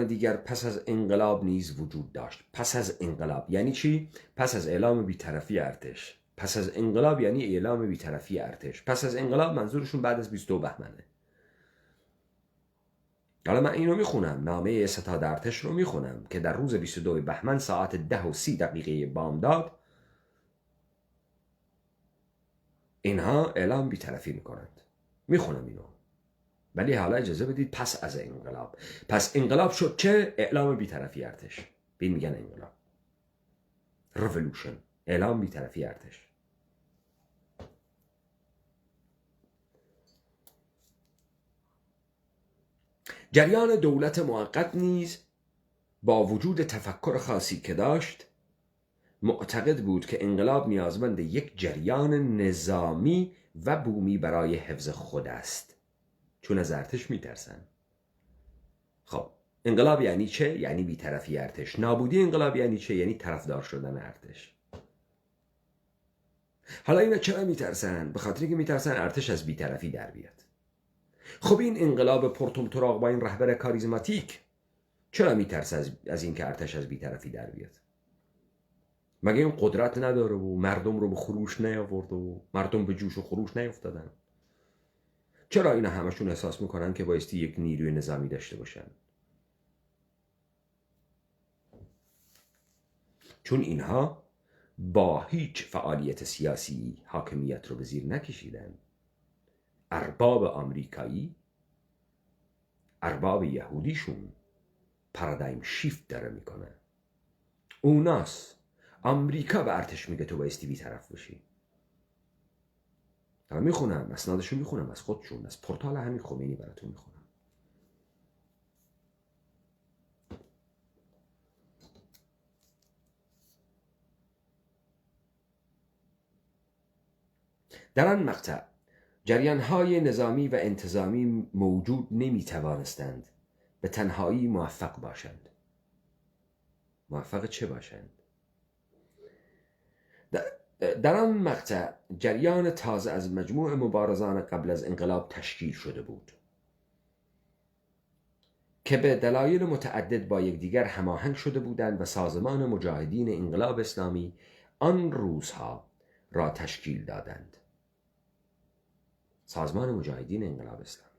دیگر پس از انقلاب نیز وجود داشت. پس از انقلاب یعنی چی؟ پس از اعلام بی‌طرفی ارتش. پس از انقلاب یعنی اعلام بی‌طرفی ارتش. پس از انقلاب منظورشون بعد از 22 بهمنه. حالا من اینو میخونم، نامه ستاد ارتش رو میخونم که در روز 22 بهمن ساعت 10:30 بامداد اینها اعلام بی‌طرفی میکنند. میخونم اینو، ولی حالا اجازه بدید پس از انقلاب. پس انقلاب شد چه؟ اعلام بی‌طرفی ارتش. بین میگن انقلاب، revolution، اعلام بی‌طرفی ارتش. جریان دولت موقت نیز با وجود تفکر خاصی که داشت معتقد بود که انقلاب نیازمند یک جریان نظامی و بومی برای حفظ خود است، چون از ارتش میترسن. خب انقلاب یعنی چه؟ یعنی بی‌طرفی ارتش. نابودی انقلاب یعنی چه؟ یعنی طرفدار شدن ارتش. حالا اینا چرا میترسن؟ به خاطر اینکه میترسن ارتش از بی‌طرفی در بیاد. خب این انقلاب پرطمطراق با این رهبر کاریزماتیک چرا میترسه از اینکه ارتش از بی‌طرفی در بیاد؟ مگه این قدرت نداره و مردم رو به خروش نیاورد و مردم به جوش و خروش نیفتادن؟ چرا اینا همشون احساس میکنن که بایستی یک نیروی نظامی داشته باشن؟ چون اینها با هیچ فعالیت سیاسی حاکمیت رو به زیر نکشیدن. ارباب آمریکایی، ارباب یهودیشون پارادایم شیفت داره میکنه. اوناست. آمریکا به ارتش میگه تو بایستی بی‌طرف باشی. من میخونم، اسنادشو میخونم از خودشون، از پورتال همین خمینی براتون میخونم. در آن مقطع جریان‌های نظامی و انتظامی موجود نمیتوانستند به تنهایی موفق باشند. موفق چه باشند؟ در آن مقطع جریان تازه از مجموع مبارزان قبل از انقلاب تشکیل شده بود که به دلایل متعدد با یکدیگر هماهنگ شده بودند و سازمان مجاهدین انقلاب اسلامی آن روزها را تشکیل دادند. سازمان مجاهدین انقلاب اسلامی.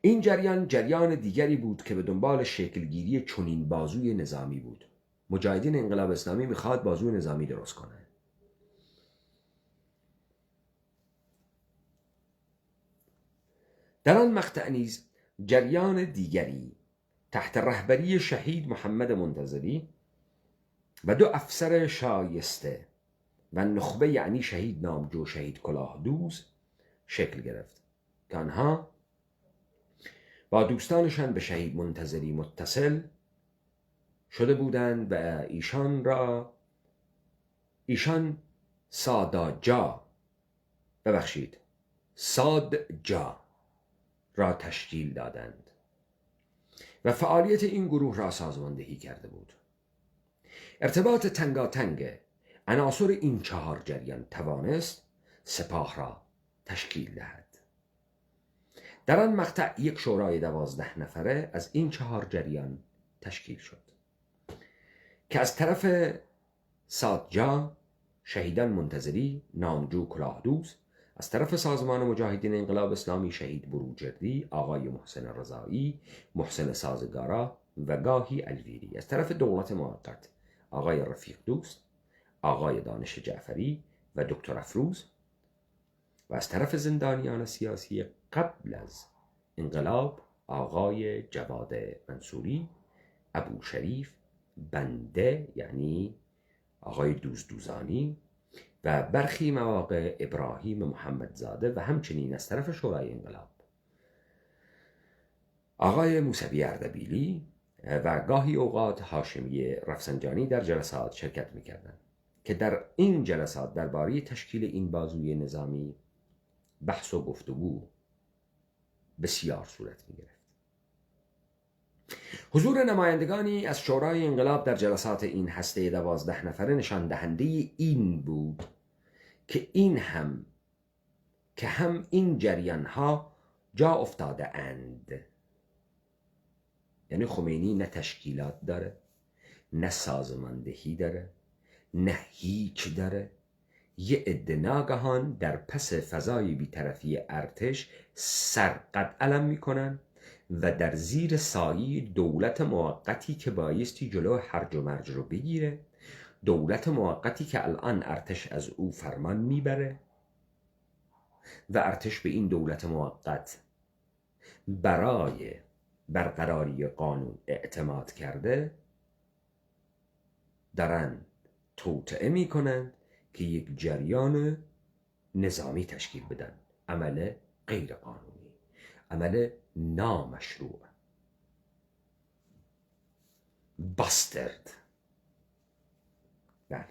این جریان دیگری بود که به دنبال شکلگیری چنین بازوی نظامی بود. مجاهدین انقلاب اسلامی میخواد بازوی نظامی درست کنه. در آن مقطع نیز جریان دیگری تحت رهبری شهید محمد منتظری و 2 افسر شایسته و نخبه، یعنی شهید نامجو، شهید کلاهدوز، شکل گرفت که آنها با دوستانشان به شهید منتظری متصل شده بودند و ایشان سادجا را تشکیل دادند و فعالیت این گروه را سازماندهی کرده بود. ارتباط تنگاتنگ عناصر این 4 جریان توانست سپاه را تشکیل دهد. در آن مقطع یک شورای 12 نفره از این 4 جریان تشکیل شد که از طرف سادجا شهیدان منتظری، نامجو، کلاهدوز، از طرف سازمان مجاهدین انقلاب اسلامی شهید بروجردی، آقای محسن رضایی، محسن سازگارا و گاهی الویری، از طرف دولت موقت آقای رفیق دوست، آقای دانش جعفری و دکتر افروز، و از طرف زندانیان سیاسی قبل از انقلاب آقای جواد منصوری، ابو شریف، بنده یعنی آقای دوزدوزانی و برخی مواقع ابراهیم محمدزاده، و همچنین از طرف شورای انقلاب آقای موسوی اردبیلی و گاهی اوقات هاشمی رفسنجانی در جلسات شرکت می‌کردند که در این جلسات درباره تشکیل این بازوی نظامی بحث و گفتگو بسیار صورت می‌گرفت. حضور نمایندگانی از شورای انقلاب در جلسات این هسته 12 نفره نشان دهنده این بود که هم این جریان ها جا افتاده اند. یعنی خمینی نه تشکیلات داره، نه سازماندهی داره، نه هیچ داره. یه عده ناگهان در پس فضای بی‌طرفی ارتش سرقد علم میکنن و در زیر سایه دولت موقتی که بایستی جلو هرج و مرج رو بگیره، دولت موقتی که الان ارتش از او فرمان میبره و ارتش به این دولت موقت برای برقراری قانون اعتماد کرده، دارن توطئه میکنن که یک جریان نظامی تشکیل بدن. عمل غیر قانونی، عمل نامشروع، باسترد. بله.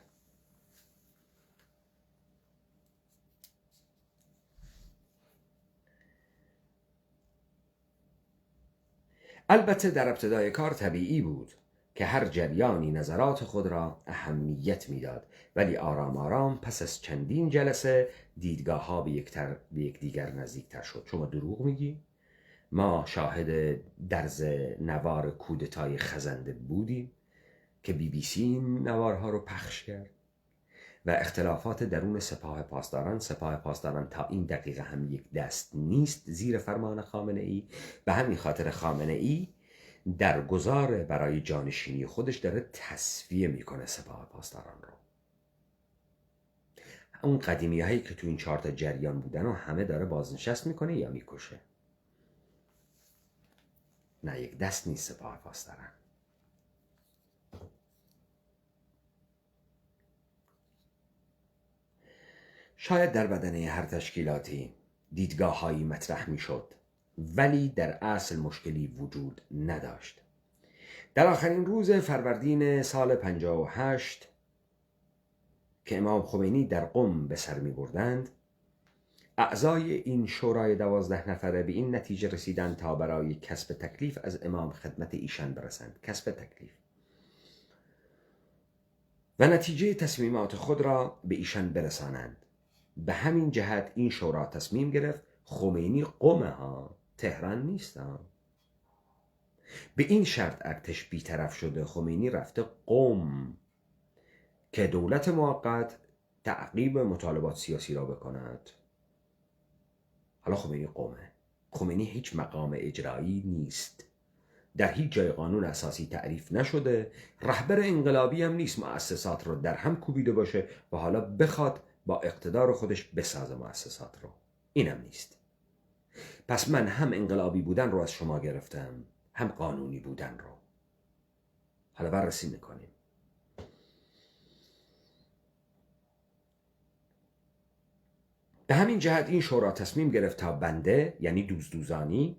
البته در ابتدای کار طبیعی بود که هر جریانی نظرات خود را اهمیت میداد، ولی آرام آرام پس از چندین جلسه دیدگاه ها به یکدیگر نزدیکتر شد. شما دروغ میگی؟ ما شاهد درز نوار کودتای خزنده بودیم که BBC این نوارها رو پخش کرد و اختلافات درون سپاه پاسداران تا این دقیقه هم یک دست نیست زیر فرمان خامنه ای. به همین خاطر خامنه ای در گذار برای جانشینی خودش داره تصفیه میکنه سپاه پاسداران رو. اون قدیمی هایی که تو این 4 تا جریان بودن و همه داره بازنشست میکنه یا میکشه. نه، یک دست نیست سپاه پاسداران. شاید در بدنه هر تشکیلاتی دیدگاه هایی مطرح می شد، ولی در اصل مشکلی وجود نداشت. در آخرین روز فروردین سال 58 که امام خمینی در قم به سر می بردند، اعضای این شورای 12 نفره به این نتیجه رسیدند تا برای کسب تکلیف از امام خدمت ایشان برسند. کسب تکلیف و نتیجه تصمیمات خود را به ایشان برسانند. به همین جهت این شورا تصمیم گرفت خمینی قمه ها، تهران نیست ها. به این شرط ارتش بی‌طرف شده، خمینی رفته قم که دولت موقت تعقیب مطالبات سیاسی را بکند. حالا خمینی قمه. خمینی هیچ مقام اجرایی نیست، در هیچ جای قانون اساسی تعریف نشده، رهبر انقلابی هم نیست مؤسسات رو در هم کوبیده باشه و حالا بخواد با اقتدار خودش بسازه مؤسسات رو. اینم نیست. پس من هم انقلابی بودن رو از شما گرفتم، هم قانونی بودن رو. حالا بررسی میکنیم. به همین جهت این شورا تصمیم گرفت تا بنده، یعنی دوزدوزانی،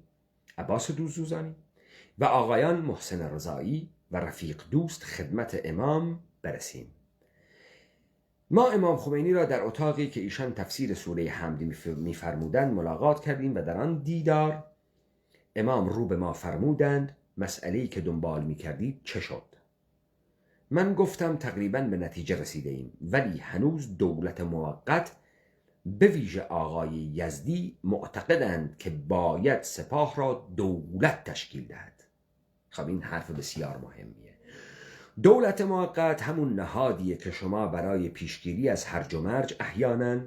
عباس دوزدوزانی و آقایان محسن رضایی و رفیق دوست خدمت امام برسیم. ما امام خمینی را در اتاقی که ایشان تفسیر سوره حمد می‌فرمودند ملاقات کردیم و در آن دیدار امام رو به ما فرمودند مسئله‌ای که دنبال می‌کردید چه شد؟ من گفتم تقریباً به نتیجه رسیده ایم، ولی هنوز دولت موقت به ویژه آقای یزدی معتقدند که باید سپاه را دولت تشکیل دهد. خب این حرف بسیار مهمیه. دولت موقت همون نهادیه که شما برای پیشگیری از هرج و مرج احیانا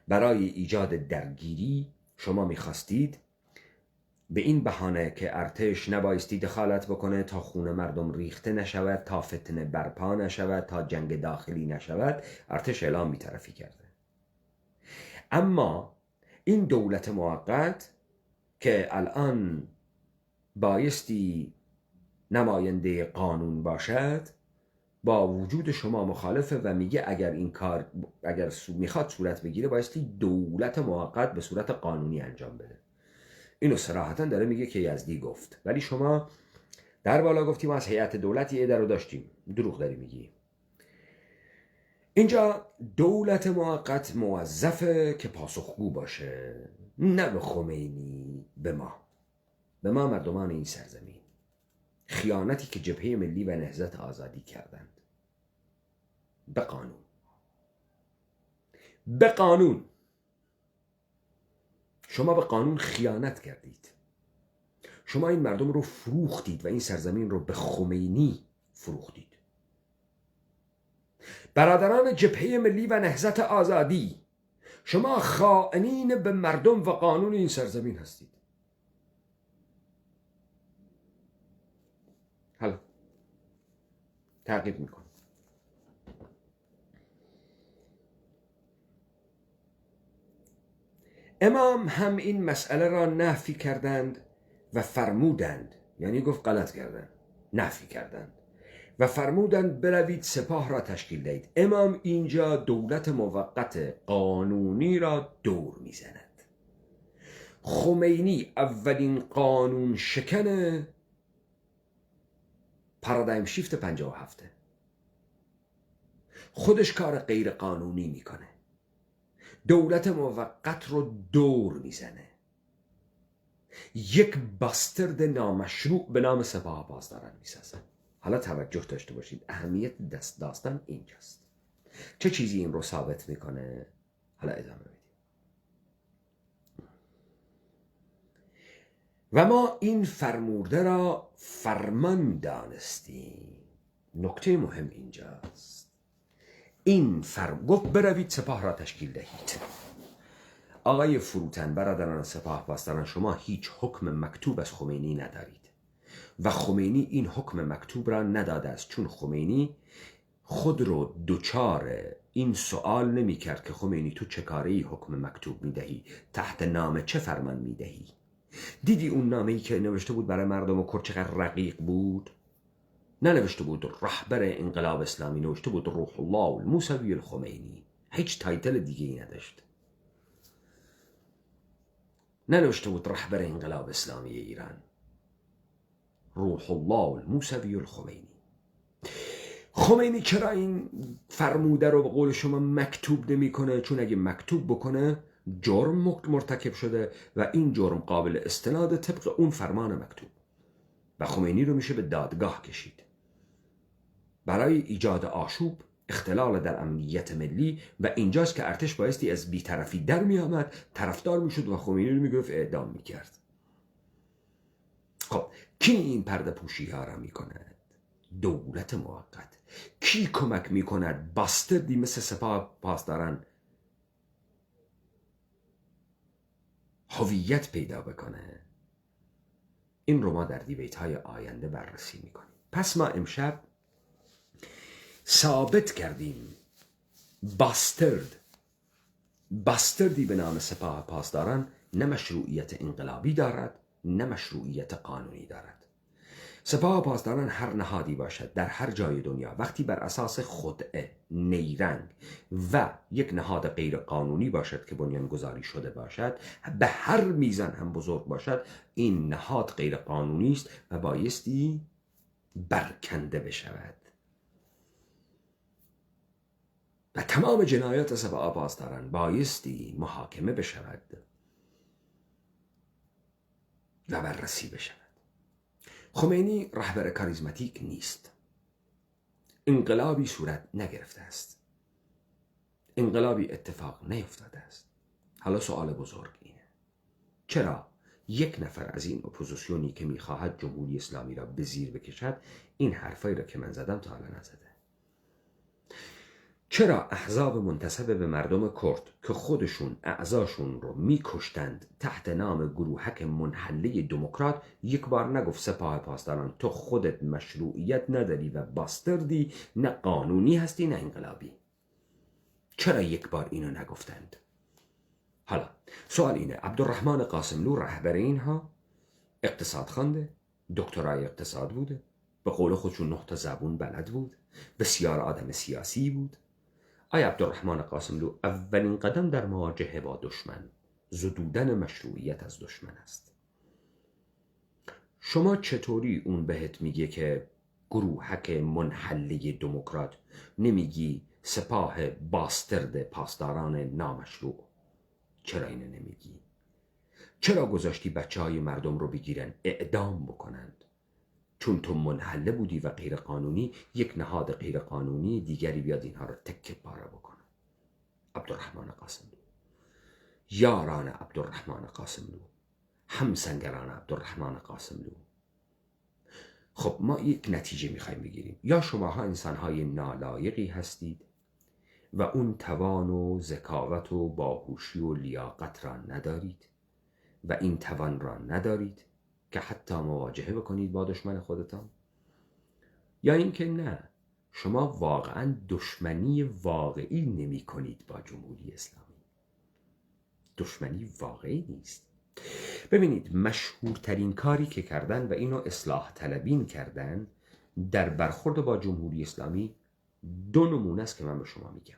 برای ایجاد درگیری شما میخواستید به این بهانه که ارتش نبایستی دخالت بکنه تا خون مردم ریخته نشود، تا فتنه برپا نشود، تا جنگ داخلی نشود، ارتش اعلام بی‌طرفی کرده. اما این دولت موقت که الان بایستی نماینده قانون باشد با وجود شما مخالفه و میگه اگر این کار میخواد صورت بگیره بایستی دولت موقت به صورت قانونی انجام بده. اینو صراحتا داره میگه که یزدی گفت، ولی شما در بالا گفتی ما از هیئت دولتی ایده رو داشتیم. دروغ داری میگی. اینجا دولت موقت موظفه که پاسخگو باشه، نه به خمینی، به ما مردمان این سرزمین. خیانتی که جبهه ملی و نهضت آزادی کردند به قانون شما به قانون خیانت کردید. شما این مردم رو فروختید و این سرزمین رو به خمینی فروختید. برادران جبهه ملی و نهضت آزادی، شما خائنین به مردم و قانون این سرزمین هستید. حالا تعقیب میکنم. امام هم این مسئله را نفی کردند و فرمودند، یعنی گفت غلط کردند، نفی کردند و فرمودند بروید سپاه را تشکیل دهید. امام اینجا دولت موقت قانونی را دور میزند. خمینی اولین قانون شکن پارادایم شیفت 57. خودش کار غیر قانونی میکنه، دولت موقت رو دور میزنه، یک باسترد نامشروع به نام سپاه پاسداران میسازه. حالا توجه داشته باشید، اهمیت داستان اینجاست. چه چیزی این رو ثابت میکنه؟ حالا ادامه بدیم. و ما این فرموده را فرمان دانستیم. نکته مهم اینجاست. این گفت بروید سپاه را تشکیل دهید. آقای فروتن، برادران سپاه پاسداران، شما هیچ حکم مکتوب از خمینی ندارید و خمینی این حکم مکتوب را نداده است، چون خمینی خود رو دوچار این سوال نمی کرد که خمینی تو چه کاری حکم مکتوب می دهی، تحت نام چه فرمان می دهی. دیدی اون نامه‌ای که نوشته بود برای مردم و کرد چقدر رقیق بود؟ ننوشته بود رهبر انقلاب اسلامی، نوشته بود روح الله الموسوی الخمینی. هیچ تایتل دیگه ای نداشت. ننوشته بود رهبر انقلاب اسلامی ایران، روح الله الموسوی الخمینی. خمینی چرا این فرموده رو به قول شما مکتوب نمیکنه؟ چون اگه مکتوب بکنه جرم مرتکب شده و این جرم قابل استناد طبق اون فرمان مکتوب و خمینی رو میشه به دادگاه کشید. برای ایجاد آشوب، اختلال در امنیت ملی، و اینجاست که ارتش بایستی از بی‌طرفی در می آمد، طرفدار میشد و خمینی رو میگرفت اعدام میکرد. خب کی این پرده پوشی ها را میکند؟ دولت موقت. کی کمک میکند باستردی مثل سپاه پاسداران هویت پیدا بکنه؟ این رو ما در دیبیت های آینده بررسی میکنیم. پس ما امشب ثابت کردیم باستردی به نام سپاه پاسداران نه مشروعیت انقلابی دارد نه مشروعیت قانونی دارد. سپاه پاسداران هر نهادی باشد در هر جای دنیا، وقتی بر اساس خدعه، نیرنگ و یک نهاد غیر قانونی باشد که بنیانگذاری شده باشد، به هر میزان هم بزرگ باشد، این نهاد غیر قانونی است و بایستی برکنده بشود و تمام جنایات سپاه پاسداران بایستی محاکمه بشود و بررسی بشود. خمینی رهبر کاریزماتیک نیست. انقلابی صورت نگرفته است. انقلابی اتفاق نیفتاده است. حالا سوال بزرگ اینه: چرا یک نفر از این اپوزیسیونی که میخواهد جمهوری اسلامی را به زیر بکشد این حرفایی را که من زدم تا حالا نزده؟ چرا احزاب منتسب به مردم کرد که خودشون اعضاشون رو میکشتند تحت نام گروهک منحله دموکرات یک بار نگفت سپاه پاسداران تو خودت مشروعیت نداری و باستردی، نه قانونی هستی نه انقلابی؟ چرا یک بار اینو نگفتند؟ حالا سوال اینه: عبدالرحمن قاسملو رهبر اینها اقتصاد خوانده، دکترای اقتصاد بوده، به قول خودشون 9 تا زبون بلد بود، بسیار آدم سیاسی بود. آیا عبدالرحمن قاسملو اولین قدم در مواجهه با دشمن زدودن مشروعیت از دشمن است؟ شما چطوری اون بهت میگه که گروهک منحله دموکرات، نمیگی سپاه باسترد پاسداران نامشروع؟ چرا اینو نمیگی؟ چرا گذاشتی بچه های مردم رو بگیرن اعدام بکنند؟ چون تو منحله بودی و غیر قانونی، یک نهاد غیر قانونی دیگری بیاد اینها رو تکه پاره بکنه. عبدالرحمن قاسملو، یاران عبدالرحمن قاسملو، همسنگران عبدالرحمن قاسملو. خب ما یک نتیجه میخوایم بگیریم: یا شماها انسانهای نالایقی هستید و اون توان و ذکاوت و باهوشی و لیاقت را ندارید و این توان را ندارید که حتی مواجهه بکنید با دشمن خودتان، یا اینکه نه، شما واقعا دشمنی واقعی نمی کنید با جمهوری اسلامی. دشمنی واقعی نیست. ببینید، مشهورترین کاری که کردن و اینو اصلاح طلبین کردن در برخورد با جمهوری اسلامی 2 نمونه است که من به شما میگم.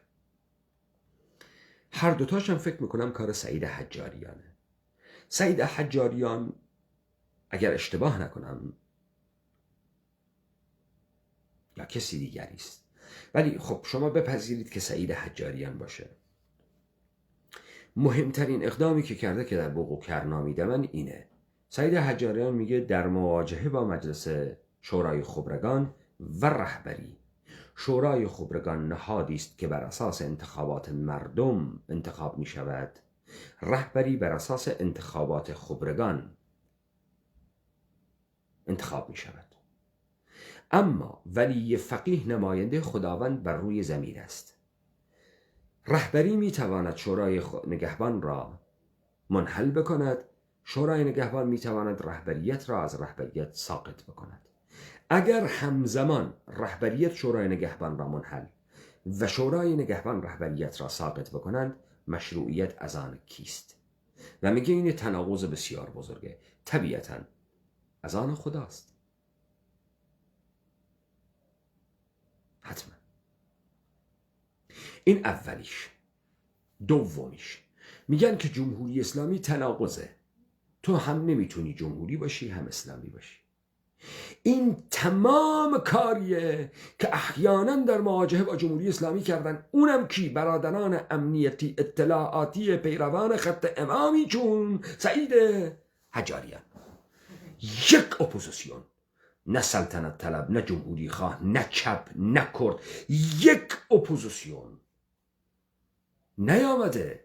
هر دوتاشم فکر میکنم کار سعید حجاریانه. سعید حجاریان اگر اشتباه نکنم یا کسی دیگری است، ولی خب شما بپذیرید که سعید حجاریان باشه، مهمترین اقدامی که کرده که در بوقوکر نامیده من اینه. سعید حجاریان میگه در مواجهه با مجلس شورای خبرگان و رهبری، شورای خبرگان نهادی است که بر اساس انتخابات مردم انتخاب می شود، رهبری بر اساس انتخابات خبرگان انتخاب می شود. اما ولی فقیه نماینده خداوند بر روی زمین است. رهبری می تواند شورای نگهبان را منحل بکند، شورای نگهبان می تواند رهبریت را از رهبریت ساقط بکند. اگر همزمان رهبریت شورای نگهبان را منحل و شورای نگهبان رهبریت را ساقط بکنند، مشروعیت از آن کیست؟ و میگه این تناقض بسیار بزرگه. طبیعتاً از آن خداست. حتما. این اولیش. دومیش میگن که جمهوری اسلامی تناقضه، تو هم نمیتونی جمهوری باشی هم اسلامی باشی. این تمام کاریه که احیانا در مواجهه با جمهوری اسلامی کردن، اونم کی؟ برادران امنیتی اطلاعاتی پیروان خط امامی چون سعید حجاریان. یک اپوزیسیون، نه سلطنت طلب، نه جمهوری خواه، نه چپ، نه کرد، یک اپوزیسیون نیامده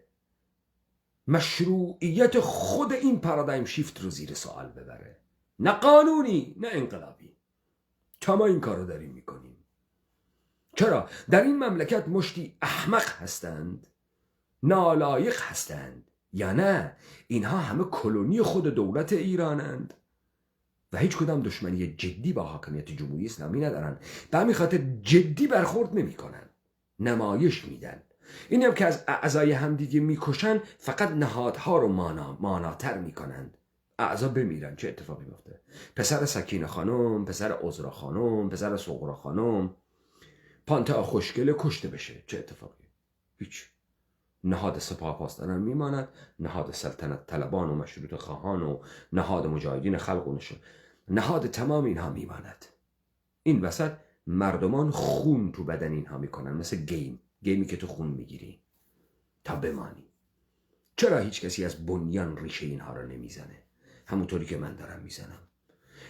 مشروعیت خود این پارادایم شیفت رو زیر سوال ببره. نه قانونی نه انقلابی. تا ما این کار رو داریم میکنیم. چرا؟ در این مملکت مشتی احمق هستند، نالایق هستند، یا نه اینها همه کلونی خود دولت ایرانند و هیچ کدام دشمنی جدی با حاکمیت جمهوری اسلامی ندارن، به همین خاطر جدی برخورد نمیکنن، نمایش میدن. این هم که از اعضای همدیگه میکشن، فقط نهادها رو ماناتر میکنند. اعضا بمیرن، چه اتفاقی میفته؟ پسر سکینه خانم، پسر عذرا خانم، پسر صغرا خانم، پانتا خوشگله کشته بشه، چه اتفاقی؟ هیچ. نهاد سپاه پاسداران میماند، نهاد سلطنت طلبان و مشروط خواهان و نهاد مجاهدین خلق و نهاد تمام اینها میماند. این وسط مردمان خون تو بدن اینها میکنن، مثل گیمی که تو خون میگیری تا بمانی. چرا هیچ کسی از بنیان ریشه اینها رو نمیزنه؟ همونطوری که من دارم میزنم.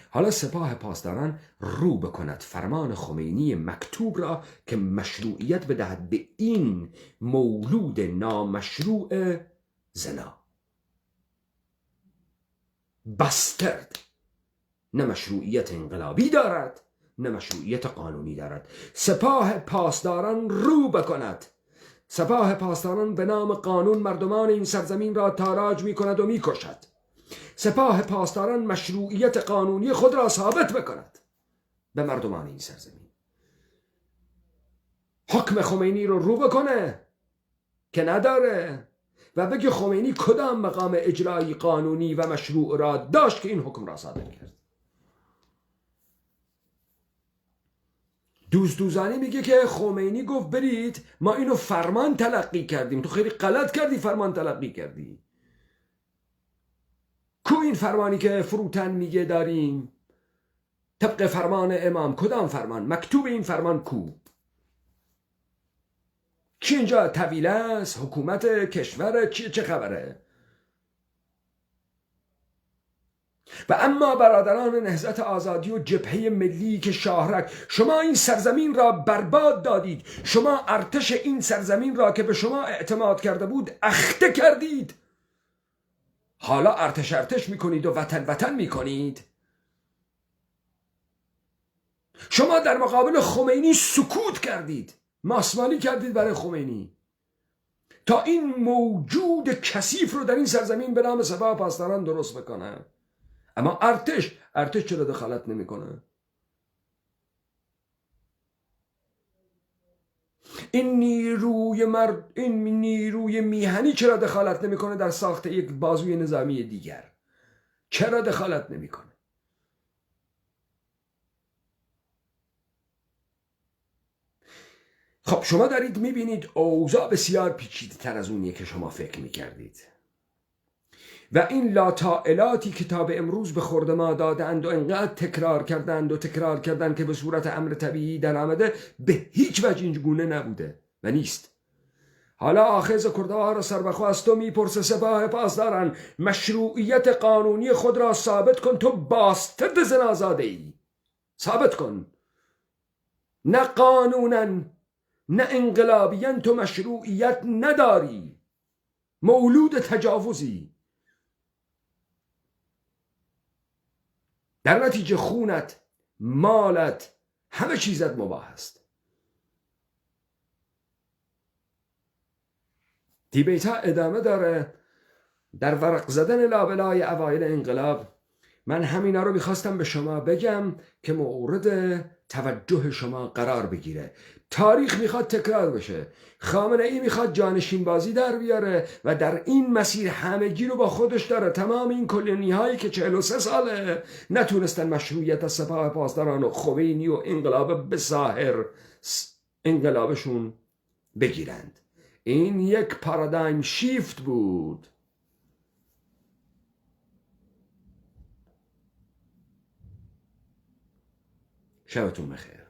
حالا سپاه پاسداران رو بکند فرمان خمینی مکتوب را که مشروعیت بدهد به این مولود نامشروع زنا. باسترد. نه مشروعیت انقلابی دارد نه مشروعیت قانونی دارد. سپاه پاسداران رو بکند. سپاه پاسداران به نام قانون مردمان این سرزمین را تاراج می کند و می کشد. سپاه پاسداران مشروعیت قانونی خود را ثابت بکند به مردمان این سرزمین. حکم خمینی رو بکنه که نداره و بگه خمینی کدام مقام اجرایی قانونی و مشروع را داشت که این حکم را صادر کرد. دوزانی میگه که خمینی گفت برید ما اینو فرمان تلقی کردیم، تو خیلی غلط کردی فرمان تلقی کردی. کو این فرمانی که فروتن میگه داریم طبق فرمان امام؟ کدام فرمان؟ مکتوب این فرمان کو؟ کی اینجا طویله است؟ حکومت کشور چه خبره؟ و اما برادران نهضت آزادی و جبهه ملی که شاهرگ، شما این سرزمین را برباد دادید. شما ارتش این سرزمین را که به شما اعتماد کرده بود اخته کردید. حالا ارتش میکنید و وطن میکنید. شما در مقابل خمینی سکوت کردید، ماسمالی کردید برای خمینی تا این موجود کثیف رو در این سرزمین به نام سپاه پاسداران درست بکنه. اما ارتش چرا دخالت نمیکنه؟ این نیروی میهنی چرا دخالت نمیکنه در ساخت یک بازوی نظامی دیگر؟ چرا دخالت نمیکنه؟ خب شما دارید میبینید اوضاع بسیار پیچیده تر از اونیه که شما فکر میکردید. و این لاطائلاتی که تا به امروز به خورد ما دادند و انقدر تکرار کردند که به صورت امر طبیعی در آمده، به هیچ وجه این گونه نبوده و نیست. حالا آخذ کردوار سربخو از تو میپرسه سپاه پاسداران، مشروعیت قانونی خود را ثابت کن، تو باسترد زنازاده ای، ثابت کن. نه قانونا نه انقلابیاً تو مشروعیت نداری، مولود تجاوزی. در نتیجه خونت، مالت، همه چیزت مباح است. دیبیتا ادامه داره در ورق زدن لابلای اوایل انقلاب. من همینا رو میخواستم به شما بگم که مورد توجه شما قرار بگیره. تاریخ میخواد تکرار بشه، خامنه ای میخواد جانشین بازی در بیاره و در این مسیر همگی رو با خودش داره. تمام این کلونی هایی که 43 ساله نتونستن مشروعیت از سپاه پاسداران و خمینی و انقلاب بظاهر انقلابشون بگیرند. این یک پارادایم شیفت بود. شبتون بخیر.